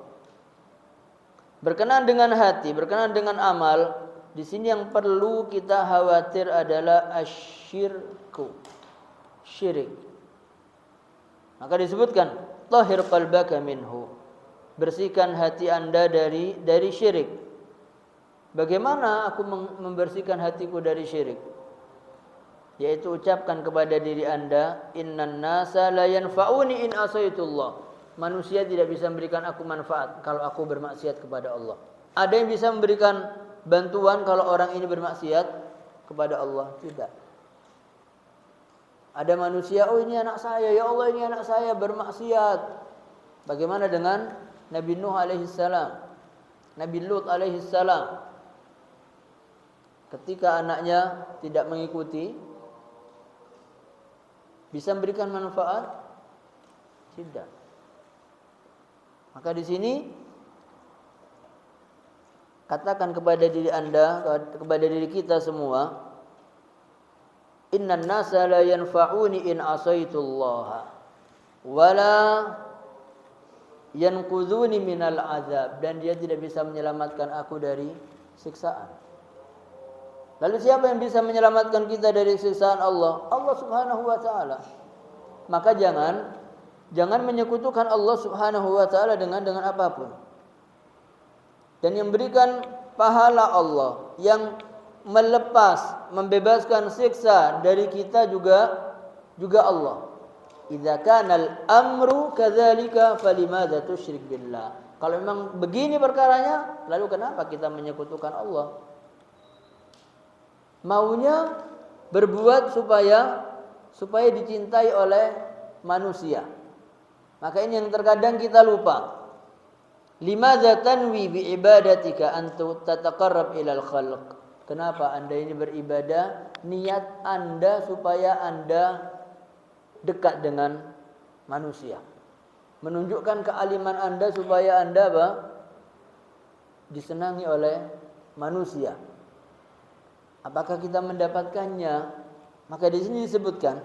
berkenaan dengan hati, berkenaan dengan amal, di sini yang perlu kita khawatir adalah asyirku, syirik. Maka disebutkan tahhir qalbaka minhu, bersihkan hati Anda dari syirik. Bagaimana aku membersihkan hatiku dari syirik? Yaitu ucapkan kepada diri Anda, innan nasa la yanfa'uni in asaitullah. Manusia tidak bisa memberikan aku manfaat kalau aku bermaksiat kepada Allah. Ada yang bisa memberikan bantuan kalau orang ini bermaksiat kepada Allah? Tidak. Ada manusia, oh ini anak saya, ya Allah ini anak saya bermaksiat. Bagaimana dengan Nabi Nuh alaihissalam, Nabi Lut alaihissalam? Ketika anaknya tidak mengikuti, bisa memberikan manfaat? Tidak. Maka di sini katakan kepada diri Anda, kepada diri kita semua, innan nasa la yanfa'uni in asaitullah wala yanqudhuni minal azab, dan dia tidak bisa menyelamatkan aku dari siksaan. Lalu siapa yang bisa menyelamatkan kita dari siksaan Allah? Allah Subhanahu wa taala. Maka jangan menyekutukan Allah Subhanahu wa taala dengan apapun. Dan yang berikan pahala Allah, yang melepas, membebaskan siksa dari kita juga Allah. Idza kana al-amru kadzalika falimadza tusyrik billah. Kalau memang begini perkaranya, lalu kenapa kita menyekutukan Allah? Maunya berbuat supaya dicintai oleh manusia. Maka ini yang terkadang kita lupa. Limadza tanwi bi ibadatika an tataqarrab ilal khalq. Kenapa Anda ini beribadah? Niat Anda supaya Anda dekat dengan manusia. Menunjukkan kealiman Anda supaya Anda disenangi oleh manusia. Apakah kita mendapatkannya? Maka di sini disebutkan,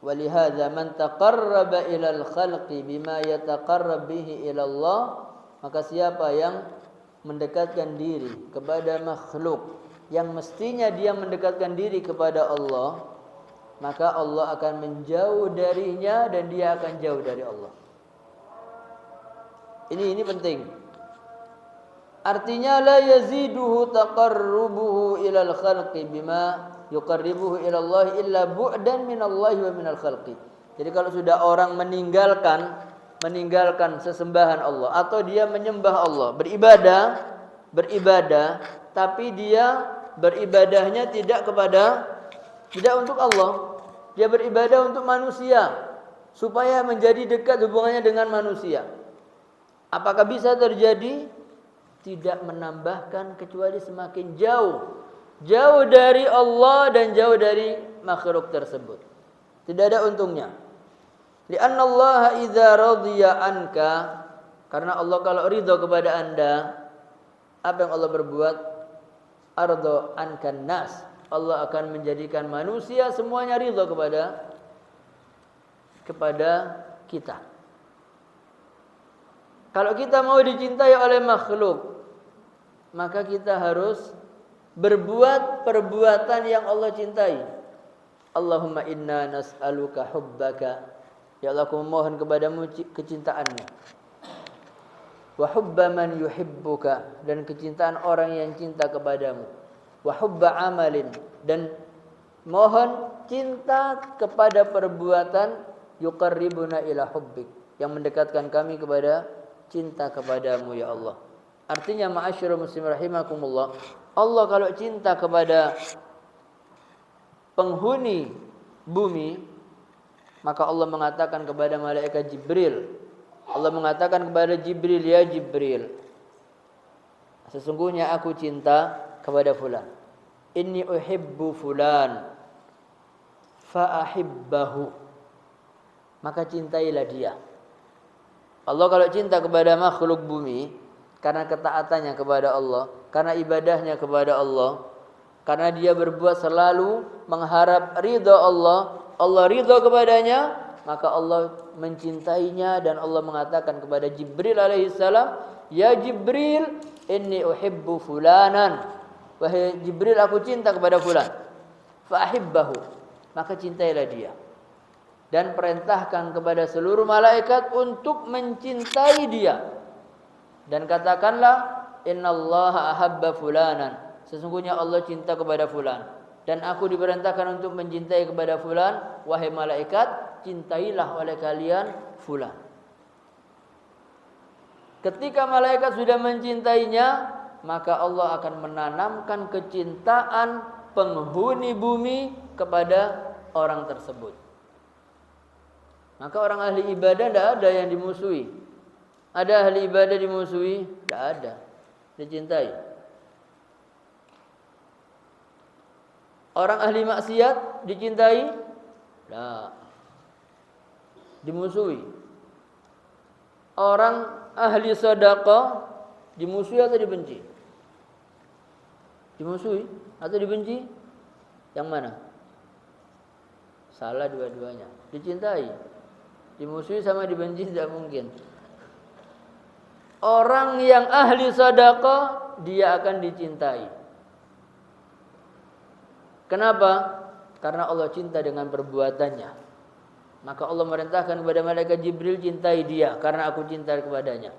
walihadza man taqarraba ilal khalqi bima yataqarrab bihi ila Allah, maka siapa yang mendekatkan diri kepada makhluk yang mestinya dia mendekatkan diri kepada Allah, maka Allah akan menjauh darinya dan dia akan jauh dari Allah. Ini penting. Artinya la yaziduhu taqarrubuhu ilal khalqi bima yuqarribuhu ila Allah illa bu'dan minallahi wa minal khalqi. Jadi kalau sudah orang meninggalkan sesembahan Allah atau dia menyembah Allah, beribadah, tapi dia beribadahnya tidak untuk Allah. Dia beribadah untuk manusia supaya menjadi dekat hubungannya dengan manusia. Apakah bisa terjadi? Tidak menambahkan kecuali semakin jauh dari Allah dan jauh dari makhluk tersebut. Tidak ada untungnya. Li'anna Allah idza radiya anka, karena Allah kalau ridha kepada Anda, apa yang Allah berbuat? Ardo ankan nas. Allah akan menjadikan manusia semuanya ridha kepada kita. Kalau kita mau dicintai oleh makhluk, maka kita harus berbuat perbuatan yang Allah cintai. Allahumma inna nas'aluka hubbaka. Ya Allah, aku memohon kepadamu kecintaanmu. Wa hubba man yuhibbuka, dan kecintaan orang yang cinta kepadamu. Wa hubba amalin, dan mohon cinta kepada perbuatan yuqarribuna ila hubbik, yang mendekatkan kami kepada cinta kepadamu ya Allah. Artinya ma'asyiral muslimin rahimakumullah, Allah kalau cinta kepada penghuni bumi, maka Allah mengatakan kepada malaikat Jibril, Allah mengatakan kepada Jibril, ya Jibril, sesungguhnya aku cinta kepada fulan. Inni uhibbu fulan fa'ahibbahu, maka cintailah dia. Allah kalau cinta kepada makhluk bumi karena ketaatannya kepada Allah, karena ibadahnya kepada Allah, karena dia berbuat selalu mengharap ridha Allah, Allah ridha kepadanya, maka Allah mencintainya. Dan Allah mengatakan kepada Jibril alaihissalam, ya Jibril, inni uhibbu fulanan, wahai Jibril, aku cinta kepada fulan, fa'ahibbahu, maka cintailah dia. Dan perintahkan kepada seluruh malaikat untuk mencintai dia. Dan katakanlah, innallaha ahabba fulanan, sesungguhnya Allah cinta kepada fulan. Dan aku diperintahkan untuk mencintai kepada fulan. Wahai malaikat, cintailah oleh kalian fulan. Ketika malaikat sudah mencintainya, maka Allah akan menanamkan kecintaan penghuni bumi kepada orang tersebut. Maka orang ahli ibadah tidak ada yang dimusuhi. Ada ahli ibadah dimusuhi? Tidak ada. Dicintai. Orang ahli maksiat dicintai? Tidak. Dimusuhi. Orang ahli sedekah dimusuhi atau dibenci? Dimusuhi atau dibenci? Yang mana? Salah dua-duanya. Dicintai. Dimusuhi sama dibenci tidak mungkin. Orang yang ahli sedekah, dia akan dicintai. Kenapa? Karena Allah cinta dengan perbuatannya. Maka Allah merintahkan kepada malaikat Jibril, cintai dia karena aku cinta kepadanya.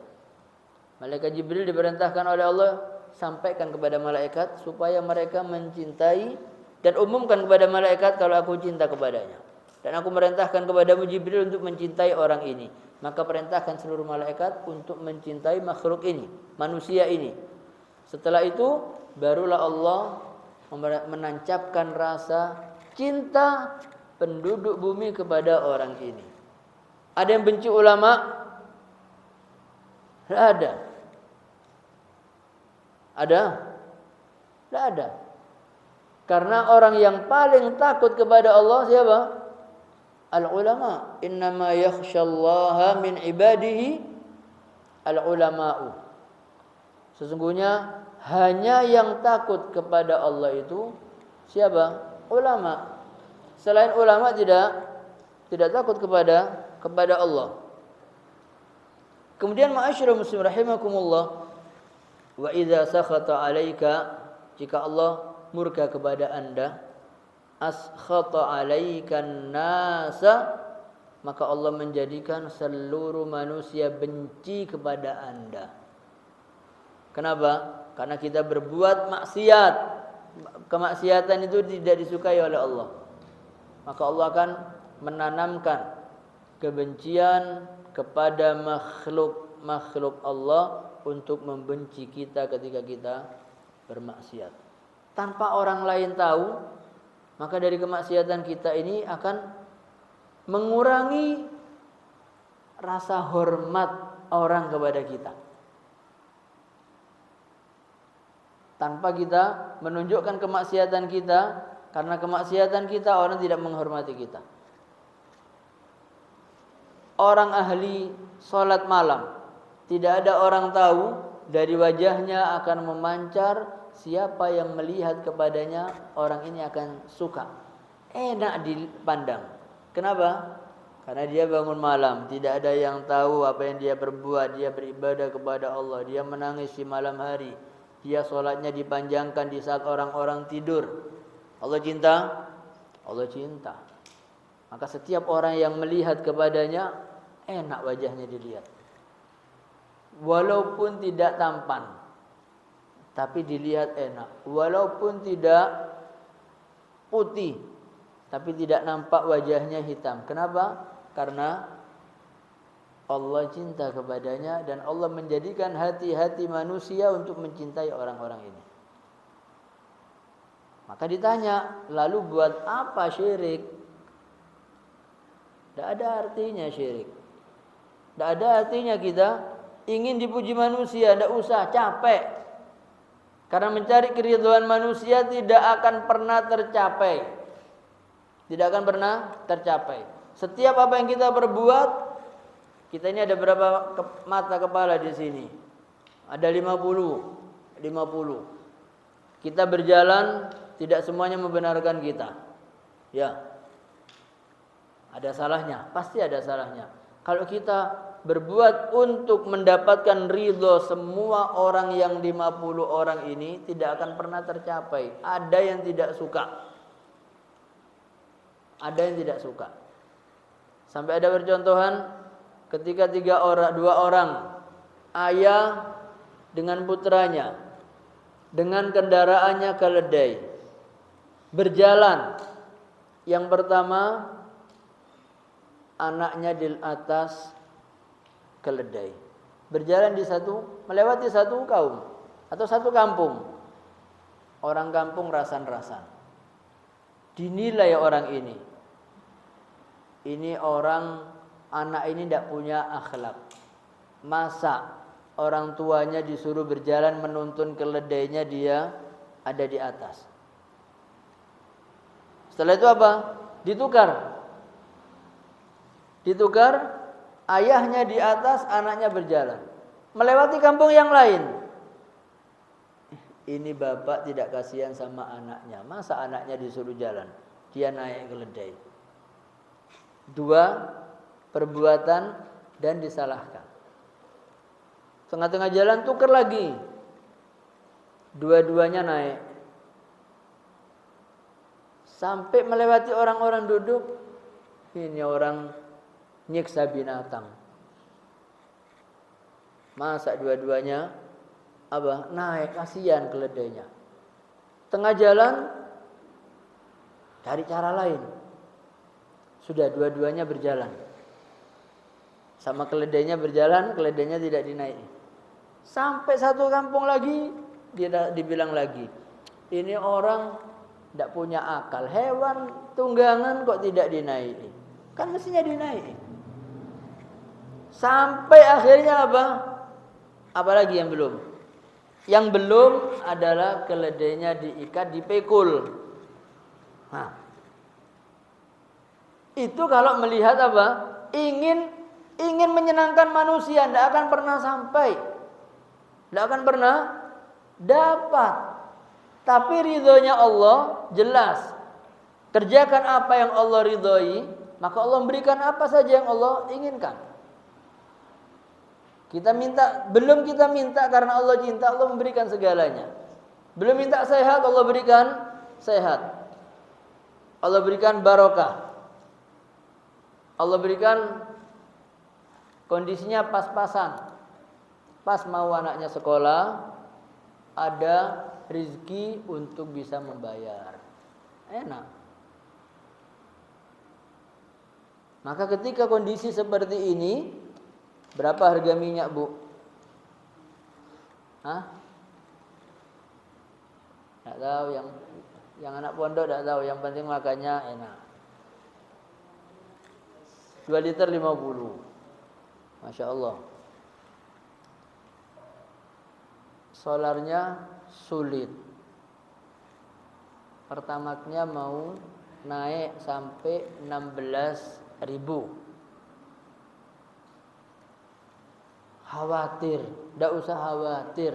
Malaikat Jibril diperintahkan oleh Allah, sampaikan kepada malaikat supaya mereka mencintai, dan umumkan kepada malaikat kalau aku cinta kepadanya. Dan aku merintahkan kepadamu Jibril untuk mencintai orang ini. Maka perintahkan seluruh malaikat untuk mencintai makhluk ini, manusia ini. Setelah itu barulah Allah menancapkan rasa cinta penduduk bumi kepada orang ini. Ada yang benci ulama? Tidak ada. Ada? Tidak ada. Karena orang yang paling takut kepada Allah siapa? Al-ulama. Innama yakhshallaha min ibadihi al-ulama'u. Sesungguhnya hanya yang takut kepada Allah itu siapa? Ulama. Selain ulama tidak takut kepada Allah. Kemudian ma'asyiral muslimin rahimakumullah, wa idza sakhata 'alaika, jika Allah murka kepada Anda, askhata 'alaikan nasa, maka Allah menjadikan seluruh manusia benci kepada Anda. Kenapa? Karena kita berbuat maksiat. Kemaksiatan itu tidak disukai oleh Allah. Maka Allah akan menanamkan kebencian kepada makhluk Allah untuk membenci kita ketika kita bermaksiat. tanpa orang lain tahu, maka dari kemaksiatan kita ini akan mengurangi rasa hormat orang kepada kita. Tanpa kita menunjukkan kemaksiatan kita, karena kemaksiatan kita orang tidak menghormati kita. Orang ahli sholat malam, tidak ada orang tahu, dari wajahnya akan memancar siapa yang melihat kepadanya, orang ini akan suka, enak dipandang. Kenapa? Karena dia bangun malam, tidak ada yang tahu apa yang dia berbuat. Dia beribadah kepada Allah, dia menangis di malam hari, dia sholatnya dipanjangkan di saat orang-orang tidur. Allah cinta? Allah cinta. Maka setiap orang yang melihat kepadanya, enak wajahnya dilihat. Walaupun tidak tampan, tapi dilihat enak. Walaupun tidak putih, tapi tidak nampak wajahnya hitam. Kenapa? Karena Allah cinta kepadanya, dan Allah menjadikan hati-hati manusia untuk mencintai orang-orang ini. Maka ditanya, lalu buat apa syirik? Tidak ada artinya syirik. Tidak ada artinya kita ingin dipuji manusia, tidak usah, capek. Karena mencari keridhaan manusia tidak akan pernah tercapai. Tidak akan pernah tercapai. Setiap apa yang kita perbuat, kita ini ada berapa mata kepala di sini? Ada 50. Kita berjalan, tidak semuanya membenarkan kita. Ya. Ada salahnya, pasti ada salahnya. Kalau kita berbuat untuk mendapatkan ridho semua orang yang 50 orang ini, tidak akan pernah tercapai. Ada yang tidak suka. Ada yang tidak suka. Sampai ada percontohan ketika dua orang, ayah dengan putranya, dengan kendaraannya keledai, berjalan. Yang pertama, anaknya di atas keledai, berjalan melewati satu kaum atau satu kampung. Orang kampung rasan-rasan, dinilai orang ini orang, anak ini tidak punya akhlak. Masa orang tuanya disuruh berjalan menuntun keledainya, dia ada di atas. Setelah itu apa? Ditukar, ayahnya di atas, anaknya berjalan melewati kampung yang lain. Ini bapak tidak kasihan sama anaknya, masa anaknya disuruh jalan, dia naik keledai. Dua perbuatan dan disalahkan. Tengah-tengah jalan tukar lagi, dua-duanya naik. Sampai melewati orang-orang duduk, ini orang nyiksa binatang. Masa dua-duanya naik, kasihan keledainya. Tengah jalan cari cara lain. Sudah dua-duanya berjalan. Sama keledainya berjalan, keledainya tidak dinaiki. Sampai satu kampung lagi, dia dibilang lagi, ini orang tidak punya akal, hewan tunggangan kok tidak dinaiki. Kan mestinya dinaiki. Sampai akhirnya apa? Apalagi yang belum? Yang belum adalah keledainya diikat, dipekul. Nah, itu kalau melihat apa? Ingin menyenangkan manusia, tidak akan pernah sampai. Tidak akan pernah dapat. Tapi ridhonya Allah jelas. Kerjakan apa yang Allah ridhoi, maka Allah memberikan apa saja yang Allah inginkan. Belum kita minta karena Allah cinta, Allah memberikan segalanya. Belum minta sehat, Allah berikan sehat. Allah berikan barokah. Allah berikan kondisinya pas-pasan. Pas mau anaknya sekolah, ada rezeki untuk bisa membayar. Enak. Maka ketika kondisi seperti ini, berapa harga minyak, Bu? Tidak tahu yang anak pondok tidak tahu, yang penting makannya enak. 2 liter 50. Masya Allah. Solarnya sulit. Pertamaknya mau naik sampai 16.000. Khawatir, tidak usah khawatir.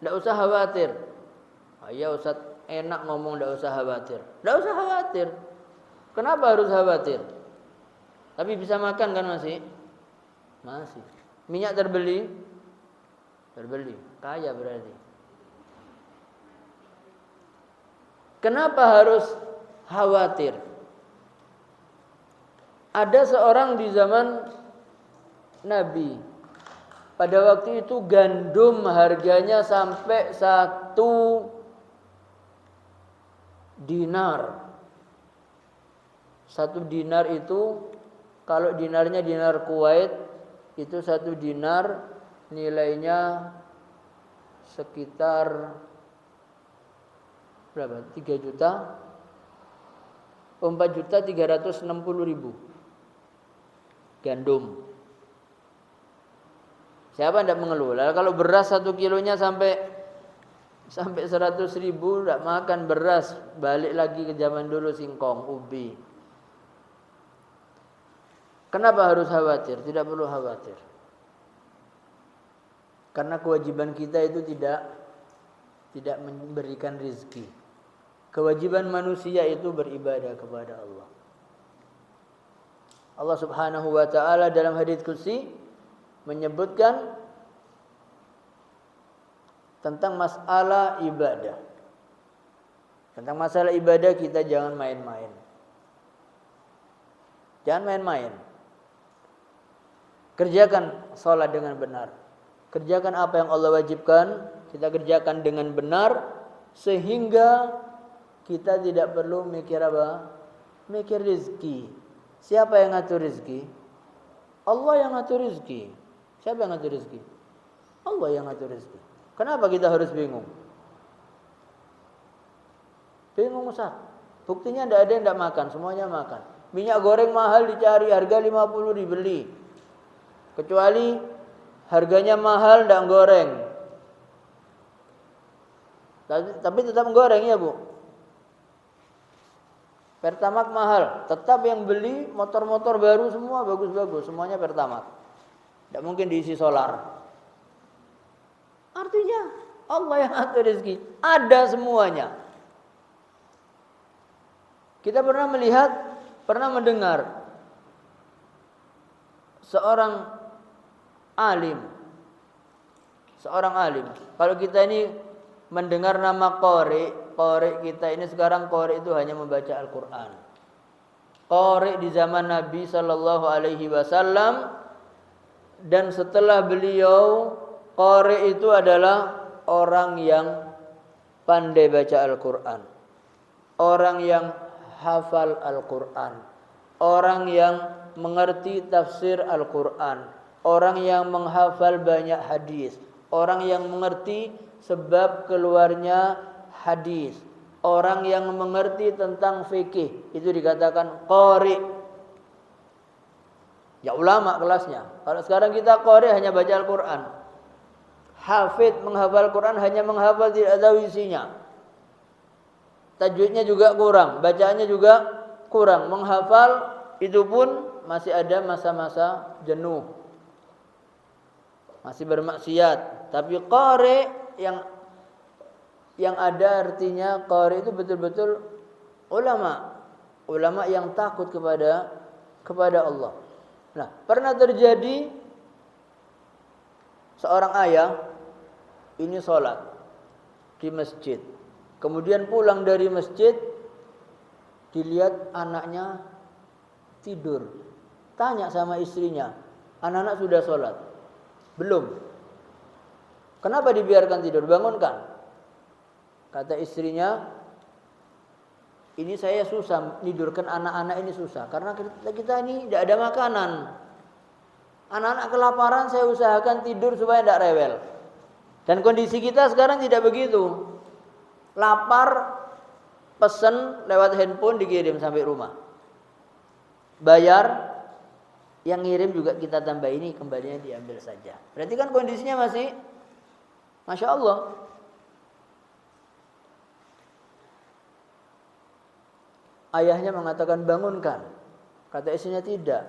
Tidak usah khawatir. Ya Ustaz, enak ngomong tidak usah khawatir. Tidak usah khawatir. Kenapa harus khawatir? Tapi bisa makan kan masih? Masih. Minyak terbeli? Terbeli. Kaya berarti. Kenapa harus khawatir? Ada seorang di zaman Nabi. Pada waktu itu gandum harganya sampai 1 dinar. 1 dinar itu, kalau dinarnya dinar Kuwait, itu 1 dinar nilainya sekitar berapa? 3 juta? 4.360.000 gandum. Siapa tidak mengeluh? Kalau beras 1 kilonya sampai 100.000, tidak makan beras, balik lagi ke zaman dulu singkong, ubi. Kenapa harus khawatir? Tidak perlu khawatir. Karena kewajiban kita itu tidak memberikan rizki. Kewajiban manusia itu beribadah kepada Allah. Allah Subhanahu wa taala dalam hadits qudsi menyebutkan tentang masalah ibadah. Tentang masalah ibadah kita jangan main-main. Jangan main-main. Kerjakan salat dengan benar. Kerjakan apa yang Allah wajibkan, kita kerjakan dengan benar sehingga kita tidak perlu mikir apa? Mikir rezeki. Siapa yang ngatur rezeki? Allah yang ngatur rezeki. Siapa yang ngatur rezeki? Allah yang ngatur rezeki. Kenapa kita harus bingung? Bingung Ustaz. Buktinya tidak ada yang tidak makan, semuanya makan. Minyak goreng mahal dicari, harga 50 dibeli. Kecuali harganya mahal tidak goreng. Tapi tetap goreng ya Bu. Pertamax mahal, tetap yang beli motor-motor baru semua bagus-bagus, semuanya Pertamax. Tidak mungkin diisi solar. Artinya Allah yang atur rezeki, ada semuanya. Kita pernah melihat, pernah mendengar seorang alim. Kalau kita ini mendengar nama qari kita ini sekarang qari itu hanya membaca Al-Qur'an. Qari di zaman Nabi sallallahu alaihi wasallam, dan setelah beliau, qari itu adalah orang yang pandai baca Al-Qur'an. Orang yang hafal Al-Qur'an. Orang yang mengerti tafsir Al-Qur'an. Orang yang menghafal banyak hadis. Orang yang mengerti sebab keluarnya hadis. Orang yang mengerti tentang fikih, itu dikatakan qari. Ya ulama kelasnya. Kalau sekarang kita qari hanya baca Al-Qur'an. Hafid menghafal Quran hanya menghafal, tidak tahu isinya. Tajwidnya juga kurang, bacaannya juga kurang. Menghafal itu pun masih ada masa-masa jenuh. Masih bermaksiat. Tapi qari yang ada artinya qari itu betul-betul ulama. Ulama yang takut kepada Allah. Nah, pernah terjadi seorang ayah ini sholat di masjid. Kemudian pulang dari masjid, dilihat anaknya tidur. Tanya sama istrinya, anak-anak sudah sholat? Belum. Kenapa dibiarkan tidur? Bangunkan. Kata istrinya, ini saya susah tidurkan anak-anak ini susah. Karena kita ini tidak ada makanan. Anak-anak kelaparan, saya usahakan tidur supaya tidak rewel. Dan kondisi kita sekarang tidak begitu. Lapar, pesen lewat handphone dikirim sampai rumah. Bayar, yang ngirim juga kita tambah ini, kembalinya diambil saja. Berarti kan kondisinya masih Masya Allah. Ayahnya mengatakan bangunkan. Kata istrinya tidak.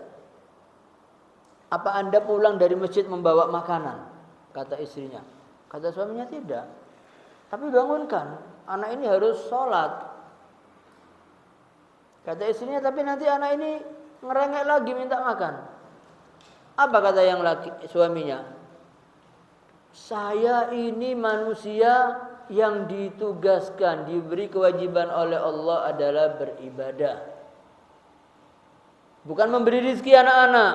Apa Anda pulang dari masjid membawa makanan? Kata istrinya. Kata suaminya tidak. Tapi bangunkan. Anak ini harus sholat. Kata istrinya, tapi nanti anak ini ngerengek lagi minta makan. Apa kata yang suaminya? Saya ini manusia yang ditugaskan, diberi kewajiban oleh Allah adalah beribadah. Bukan memberi rizki anak-anak.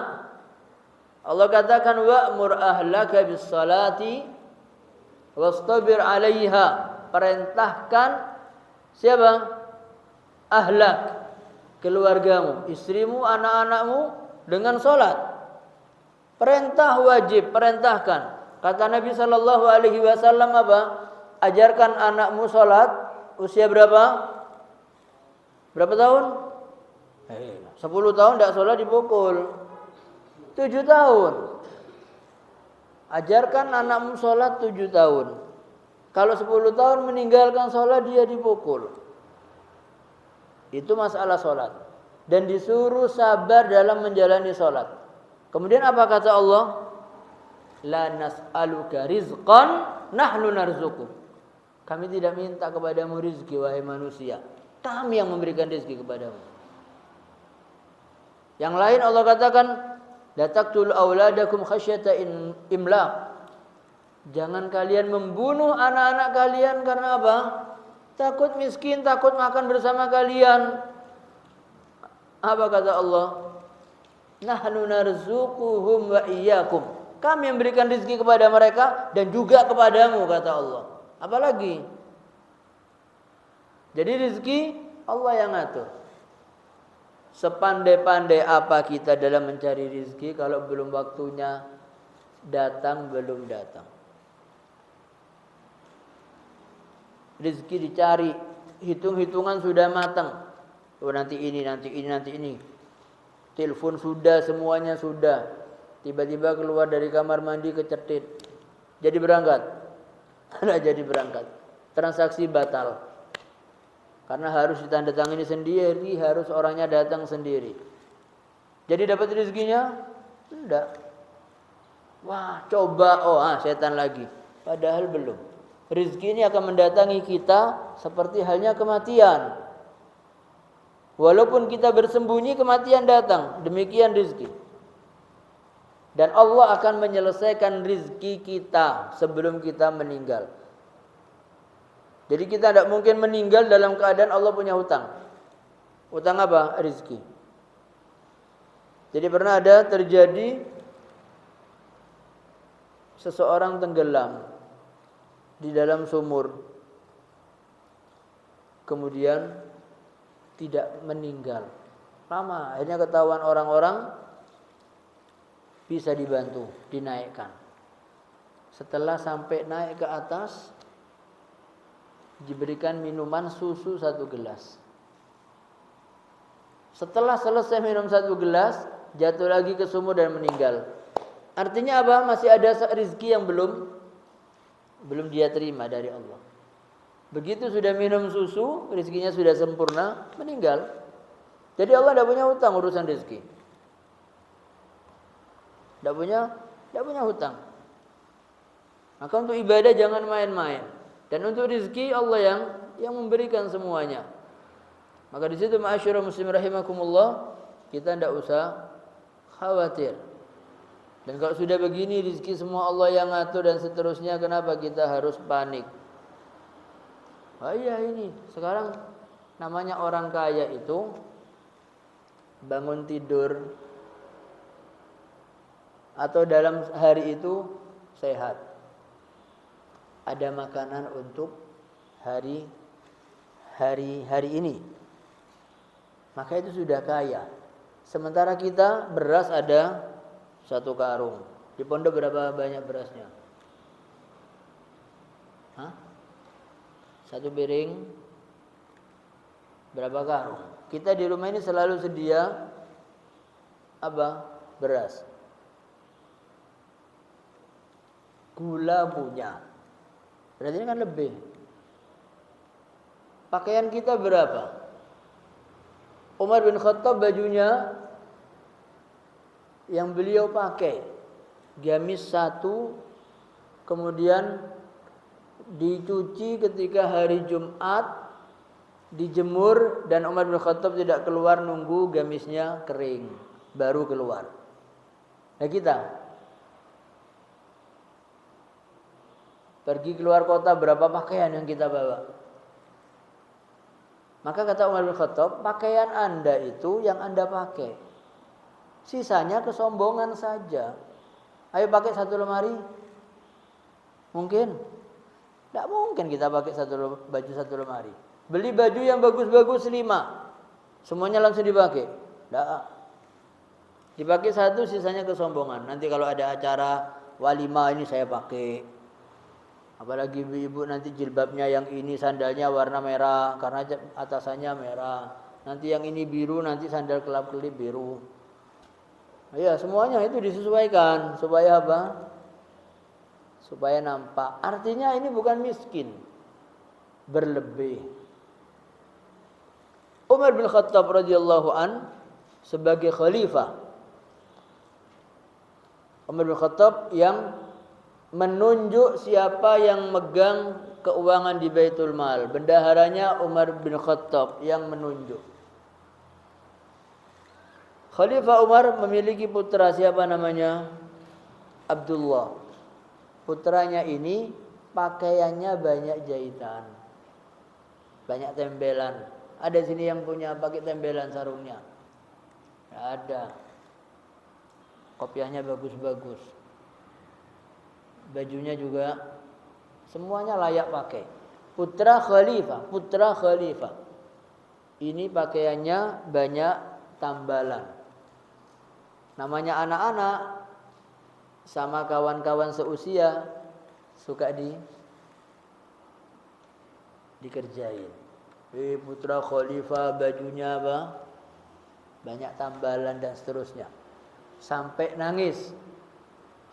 Allah katakan wa'mur ahlaka bis-salati wastabir 'alaiha. Perintahkan siapa? Ahlak, keluargamu, istrimu, anak-anakmu dengan salat. Perintah wajib, perintahkan. Kata Nabi sallallahu alaihi wasallam apa? Ajarkan anakmu salat usia berapa? Berapa tahun? 10 tahun tidak salat dipukul. 7 tahun. Ajarkan anakmu salat 7 tahun. Kalau 10 tahun meninggalkan salat dia dipukul. Itu masalah salat. Dan disuruh sabar dalam menjalani salat. Kemudian apa kata Allah? La nas'aluka rizqan nahnu narzuquk. Kami tidak minta kepadamu rizki wahai manusia. Kami yang memberikan rizki kepadamu. Yang lain Allah katakan la taqtul auladakum khasyata imlaq. Jangan kalian membunuh anak-anak kalian karena apa? Takut miskin, takut makan bersama kalian. Apa kata Allah? Nahnu narzuquhum wa iyyakum. Kami yang berikan rezeki kepada mereka dan juga kepadamu, kata Allah. Apalagi? Jadi rezeki Allah yang ngatur. Sepandai-pandai apa kita dalam mencari rezeki, kalau belum waktunya datang, belum datang. Rezeki dicari, hitung-hitungan sudah matang. Oh, nanti ini, nanti ini, nanti ini. Telepon sudah, semuanya sudah. Tiba-tiba keluar dari kamar mandi kecetit. Jadi berangkat. Tidak jadi berangkat. Transaksi batal. Karena harus ditandatangani sendiri, harus orangnya datang sendiri. Jadi dapat rezekinya? Tidak. Wah, coba. Setan lagi. Padahal belum. Rezeki ini akan mendatangi kita seperti halnya kematian. Walaupun kita bersembunyi, kematian datang. Demikian rezeki. Dan Allah akan menyelesaikan rizki kita sebelum kita meninggal. Jadi kita tidak mungkin meninggal dalam keadaan Allah punya hutang. Hutang apa? Rizki. Jadi pernah ada terjadi seseorang tenggelam di dalam sumur. Kemudian tidak meninggal. Lama, akhirnya ketahuan orang-orang, bisa dibantu, dinaikkan. Setelah sampai naik ke atas, diberikan minuman susu 1 gelas. Setelah selesai minum 1 gelas, jatuh lagi ke sumur dan meninggal. Artinya apa? Masih ada rezeki yang belum dia terima dari Allah. Begitu sudah minum susu, rezekinya sudah sempurna, meninggal. Jadi Allah tidak punya hutang urusan rezeki. Tidak punya hutang. Maka untuk ibadah jangan main-main. Dan untuk rezeki Allah yang memberikan semuanya. Maka di situ ma'asyiral muslimin rahimakumullah, kita tidak usah khawatir. Dan kalau sudah begini rezeki semua Allah yang ngatur dan seterusnya, kenapa kita harus panik? Iya ini sekarang namanya orang kaya itu bangun tidur atau dalam hari itu sehat. Ada makanan untuk hari ini. Maka itu sudah kaya. Sementara kita beras ada 1 karung. Di pondok berapa banyak berasnya? Satu piring berapa karung? Kita di rumah ini selalu sedia apa? Beras. Gula punya. Berarti ini kan lebih. Pakaian kita berapa? Umar bin Khattab bajunya yang beliau pakai gamis satu, kemudian dicuci ketika hari Jumat, dijemur, dan Umar bin Khattab tidak keluar nunggu gamisnya kering baru keluar. Nah kita pergi keluar kota, berapa pakaian yang kita bawa? Maka kata Umar bin Khattab, pakaian Anda itu yang Anda pakai, sisanya kesombongan saja. Ayo pakai satu lemari. Mungkin? Tidak mungkin kita pakai baju satu lemari. Beli baju yang bagus-bagus 5, semuanya langsung dipakai. Tidak. Dipakai satu, sisanya kesombongan. Nanti kalau ada acara walimah ini saya pakai. Apalagi ibu-ibu nanti jilbabnya yang ini, sandalnya warna merah karena atasannya merah. Nanti yang ini biru, nanti sandal kelap-kelip biru. Ya, semuanya itu disesuaikan supaya apa? Supaya nampak. Artinya ini bukan miskin, berlebih. Umar bin Khattab radhiyallahu an sebagai khalifah, Umar bin Khattab yang menunjuk siapa yang megang keuangan di Baitul Mal. Bendaharanya Umar bin Khattab yang menunjuk. Khalifah Umar memiliki putra, siapa namanya? Abdullah. Putranya ini pakaiannya banyak jahitan, banyak tembelan. Ada sini yang punya pakai tembelan sarungnya? Tidak ada. Kopiahnya bagus-bagus. Bajunya juga semuanya layak pakai. Putra khalifah. Ini pakaiannya banyak tambalan. Namanya anak-anak sama kawan-kawan seusia suka dikerjain. Putra khalifah bajunya apa? Banyak tambalan dan seterusnya. Sampai nangis.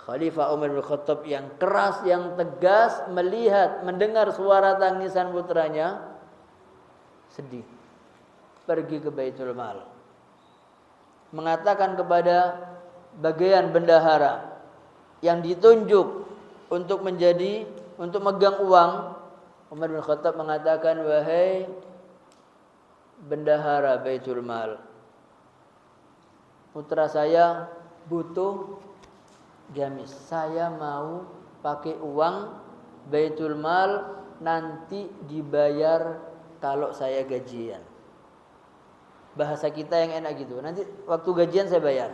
Khalifah Umar bin Khattab yang keras, yang tegas, mendengar suara tangisan putranya, sedih. Pergi ke Baitul Mal. Mengatakan kepada bagian bendahara yang ditunjuk untuk megang uang, Umar bin Khattab mengatakan, wahai bendahara Baitul Mal, putra saya butuh gamis. Saya mau pakai uang Baitul Mal, nanti dibayar kalau saya gajian. Bahasa kita yang enak gitu. Nanti waktu gajian saya bayar.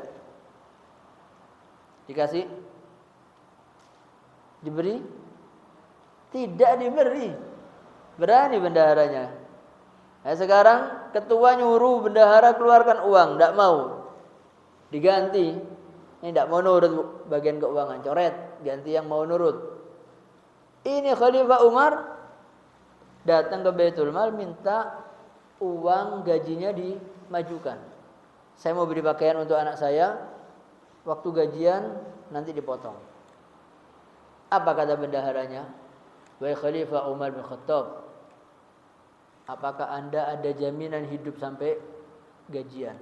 Dikasih? Diberi? Tidak diberi. Berani bendaharanya. Nah, sekarang ketua nyuruh bendahara keluarkan uang, tidak mau. Diganti. Ini tidak mau nurut bagian keuangan, coret, ganti yang mau nurut. Ini Khalifah Umar datang ke Baitul Mal minta uang gajinya dimajukan. Saya mau beli pakaian untuk anak saya, waktu gajian nanti dipotong. Apa kata bendaharanya? Wahai Khalifah Umar bin Khattab, apakah Anda ada jaminan hidup sampai gajian?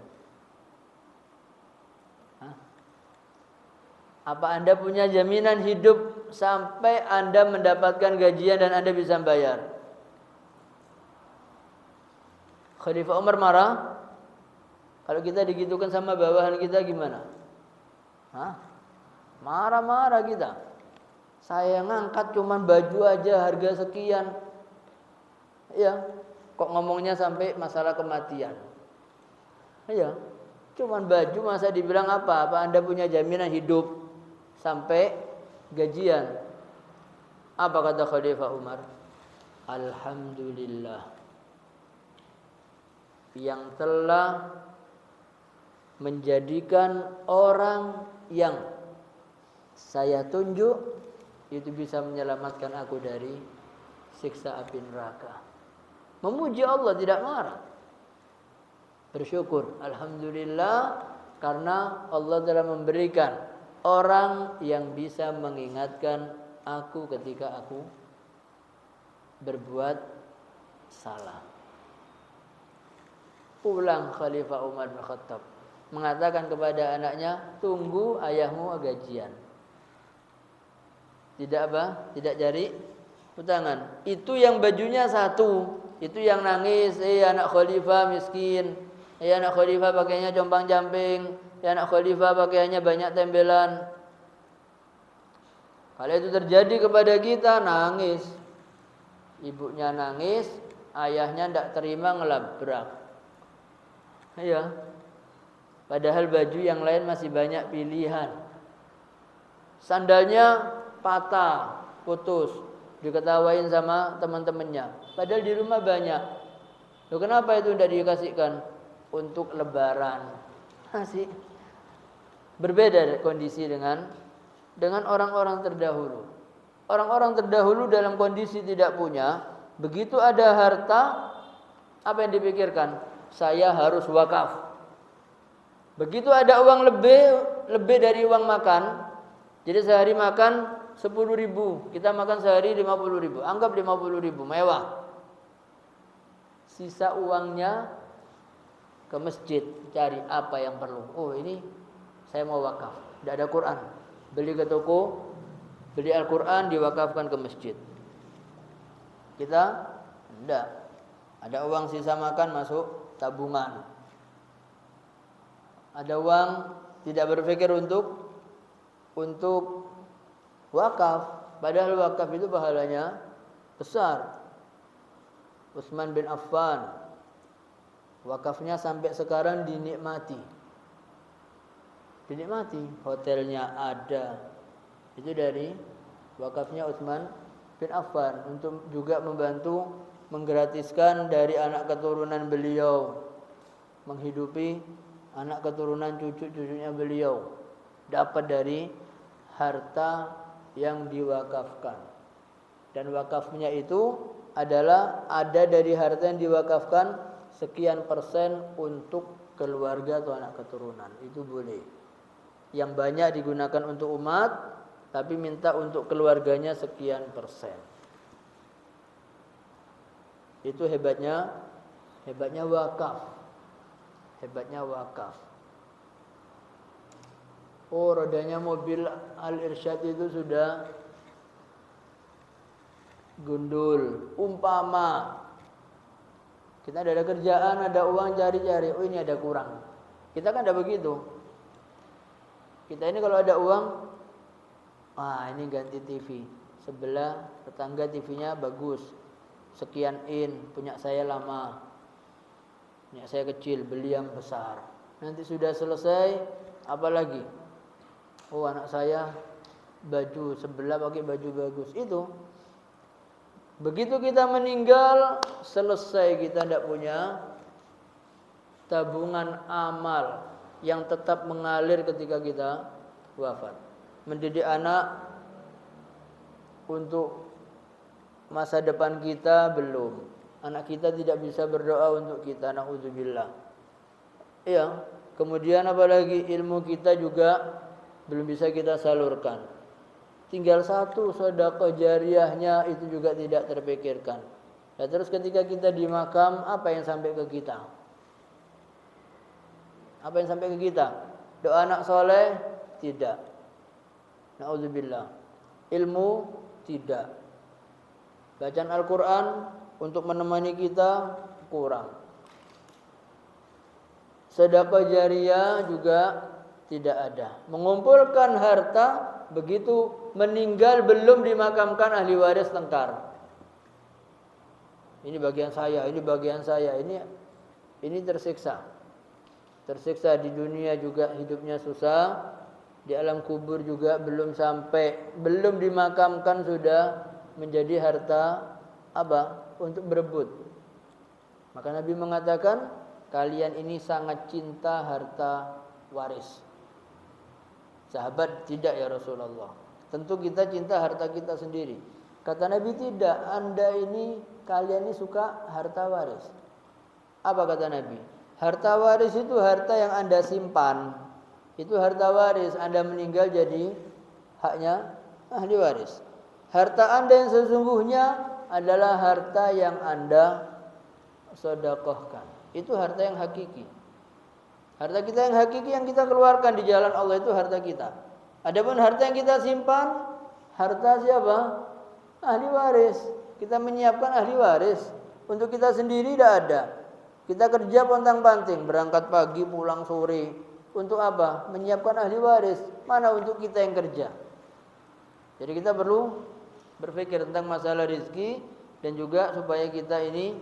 Apa Anda punya jaminan hidup sampai Anda mendapatkan gajian dan Anda bisa bayar? Khalifah Umar marah. Kalau kita digitukan sama bawahan kita gimana? Marah-marah kita. Saya ngangkat cuman baju aja harga sekian. Ya, kok ngomongnya sampai masalah kematian. Ya, cuman baju masa dibilang apa? Apa Anda punya jaminan hidup sampai gajian? Apa kata Khalifah Umar? Alhamdulillah yang telah menjadikan orang yang saya tunjuk itu bisa menyelamatkan aku dari siksa api neraka. Memuji Allah, tidak marah. Bersyukur, alhamdulillah, karena Allah telah memberikan orang yang bisa mengingatkan aku ketika aku berbuat salah. Ulang Khalifah Umar bin Khattab mengatakan kepada anaknya, tunggu ayahmu gajian. Tidak apa? Tidak jari utangan. Itu yang bajunya satu, itu yang nangis, anak khalifah miskin, anak khalifah pakainya compang-camping, anak khalifah pakaiannya banyak tembelan. Kalau itu terjadi kepada kita, nangis. Ibunya nangis, ayahnya tidak terima, ngelabrak. Iya. Padahal baju yang lain masih banyak pilihan. Sandalnya patah, putus, diketawain sama teman-temannya. Padahal di rumah banyak. Loh, kenapa itu tidak dikasihkan? Untuk lebaran. Masih berbeda kondisi dengan orang-orang terdahulu. Orang-orang terdahulu dalam kondisi tidak punya, begitu ada harta, apa yang dipikirkan? Saya harus wakaf. Begitu ada uang lebih dari uang makan, jadi sehari makan 10.000, kita makan sehari 50.000, anggap 50.000, mewah. Sisa uangnya ke masjid, cari apa yang perlu. Oh, ini saya mau wakaf, tidak ada Quran, beli ke toko, beli Al-Quran, diwakafkan ke masjid. Kita tidak, ada uang sisa makan masuk tabungan. Ada uang tidak berpikir untuk wakaf, padahal wakaf itu pahalanya besar. Utsman bin Affan wakafnya sampai sekarang dinikmati. Hotelnya ada. Itu dari wakafnya Utsman bin Affan untuk juga membantu menggratiskan dari anak keturunan beliau, menghidupi anak keturunan cucu-cucunya beliau, dapat dari harta yang diwakafkan. Dan wakafnya itu adalah ada dari harta yang diwakafkan sekian persen untuk keluarga atau anak keturunan. Itu boleh. Yang banyak digunakan untuk umat, tapi minta untuk keluarganya sekian persen. Itu hebatnya wakaf. Oh, rodanya mobil Al-Irsyad itu sudah gundul. Umpama kita ada kerjaan, ada uang, cari-cari, oh ini ada kurang. Kita kan tidak begitu. Kita ini kalau ada uang, ini ganti TV. Sebelah tetangga TV-nya bagus, sekian in, punya saya lama, punya saya kecil, beli yang besar. Nanti sudah selesai, apa lagi? Oh, anak saya baju sebelah pakai baju bagus. Itu begitu kita meninggal, selesai, kita tidak punya tabungan amal yang tetap mengalir ketika kita wafat. Mendidik anak untuk masa depan kita belum. Anak kita tidak bisa berdoa untuk kita, naudzubillah. Iya, kemudian apalagi ilmu kita juga belum bisa kita salurkan. Tinggal satu sedekah jariyahnya itu juga tidak terpikirkan. Dan terus ketika kita di makam, apa yang sampai ke kita? Apa yang sampai ke kita? Doa anak soleh? Tidak. Naudzubillah. Ilmu? Tidak. Bacaan Al-Quran untuk menemani kita kurang. Sedekah jariyah juga tidak ada. Mengumpulkan harta begitu meninggal belum dimakamkan, ahli waris tengkar. Ini bagian saya, ini bagian saya, ini tersiksa. Tersiksa di dunia juga hidupnya susah, di alam kubur juga belum sampai, belum dimakamkan sudah menjadi harta apa? Untuk berebut. Maka Nabi mengatakan, kalian ini sangat cinta harta waris. Sahabat, tidak ya Rasulullah. Tentu kita cinta harta kita sendiri. Kata Nabi tidak, kalian ini suka harta waris. Apa kata Nabi? Harta waris itu harta yang Anda simpan. Itu harta waris, Anda meninggal jadi haknya ahli waris. Harta Anda yang sesungguhnya adalah harta yang Anda sedekahkan. Itu harta yang hakiki. Harta kita yang hakiki yang kita keluarkan di jalan Allah itu harta kita. Adapun harta yang kita simpan, harta siapa? Ahli waris. Kita menyiapkan ahli waris. Untuk kita sendiri tidak ada. Kita kerja pontang-panting, berangkat pagi, pulang sore. Untuk apa? Menyiapkan ahli waris. Mana untuk kita yang kerja? Jadi kita perlu berpikir tentang masalah rezeki dan juga supaya kita ini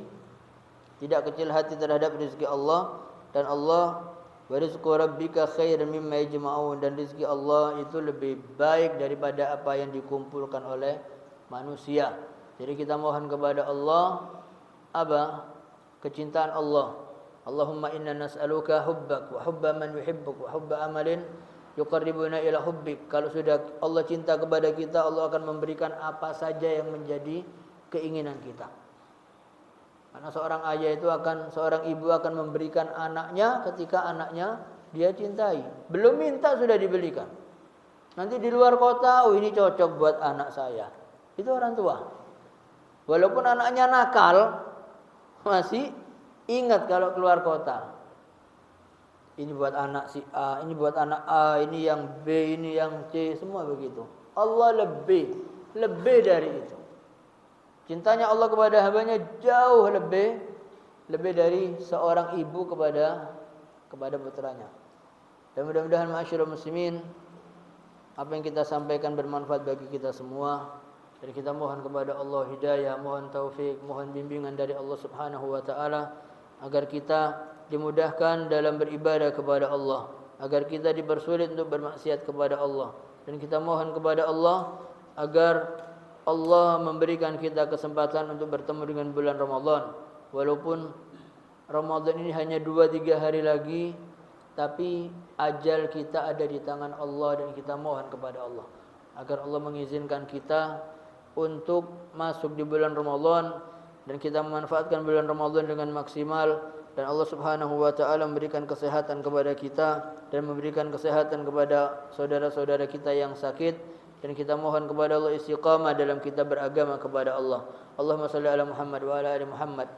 tidak kecil hati terhadap rezeki Allah. Dan Allah, wa rizqu rabbika khairan mimma yajma'un, dan rezeki Allah itu lebih baik daripada apa yang dikumpulkan oleh manusia. Jadi kita mohon kepada Allah kecintaan Allah. Allahumma inna nas'aluka hubbak wa hubba man yuhibbuk wa hubba amalin yuqarribuna ila hubbik. Kalau sudah Allah cinta kepada kita, Allah akan memberikan apa saja yang menjadi keinginan kita. Karena seorang ibu akan memberikan anaknya ketika anaknya dia cintai. Belum minta sudah dibelikan. Nanti di luar kota, ini cocok buat anak saya. Itu orang tua. Walaupun anaknya nakal, masih ingat kalau keluar kota. Ini buat anak si A, ini buat anak A, ini yang B, ini yang C, semua begitu. Allah lebih dari itu. Cintanya Allah kepada hambanya jauh lebih dari seorang ibu kepada putranya. Dan mudah-mudahan ma'asyiral muslimin, apa yang kita sampaikan bermanfaat bagi kita semua. Dan kita mohon kepada Allah hidayah, mohon taufik, mohon bimbingan dari Allah Subhanahu wa taala agar kita dimudahkan dalam beribadah kepada Allah, agar kita dipersulit untuk bermaksiat kepada Allah. Dan kita mohon kepada Allah agar Allah memberikan kita kesempatan untuk bertemu dengan bulan Ramadan. Walaupun Ramadan ini hanya 2-3 hari lagi, tapi ajal kita ada di tangan Allah, dan kita mohon kepada Allah agar Allah mengizinkan kita untuk masuk di bulan Ramadan dan kita memanfaatkan bulan Ramadan dengan maksimal, dan Allah Subhanahu wa taala memberikan kesehatan kepada kita dan memberikan kesehatan kepada saudara-saudara kita yang sakit, dan kita mohon kepada Allah istiqamah dalam kita beragama kepada Allah. Allahumma shalli ala Muhammad wa ala ali Muhammad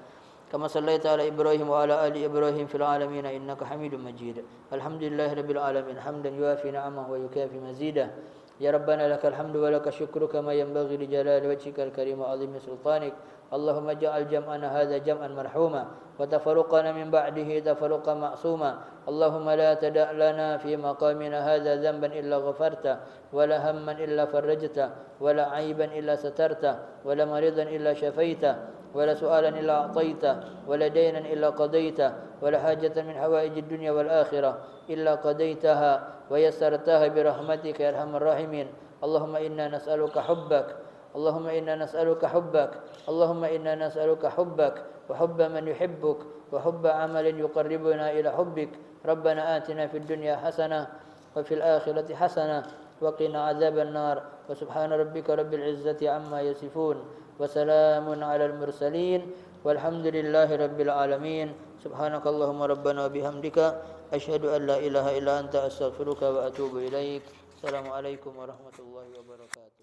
kama shallaita ala Ibrahim wa ala ali Ibrahim fil alamin innaka Hamidum Majid. Alhamdulillahirabbil alamin hamdan yuafi ni'amahu wa yukafi mazidah. Ya Rabbana lakal hamdu wa lakal syukru kama yanbaghi li jalali wajhikal karim wa 'azimi sultanik. Allahumma ja'al jam'ana hadha jam'an marhuma wa tafarruqana min ba'dihi tafarruqan ma'suma. Allahumma la tada' lana fi maqamina hadha dhanban illa ghafarta wa la hamman illa farajta wa la 'aiban illa satarta wa la maridan illa shafaita wa la su'alan illa a'taita wa la daynan illa qadaita wa la hajatan min hawaijid dunya wal akhirah illa qadaitaha wa yassartaha bi rahmatika ya arhamar rahimin. Allahumma inna nas'aluka hubbak, Allahumma inna nas'aluka hubbak, Allahumma inna nas'aluka hubbak wa hubba man yuhibbuk wa hubba amalin yuqarribuna ila hubbik. Rabbana atina fid dunya hasanah wa fil akhirati hasanah wa qina adzaban nar. Wa subhana rabbika rabbil izzati amma yasifun wa salamun alal mursalin walhamdulillahi rabbil alamin. Subhanakallahumma rabbana wa bihamdika asyhadu an la ilaha illa anta astaghfiruka wa atubu ilaik. Assalamualaikum warahmatullahi wabarakatuh.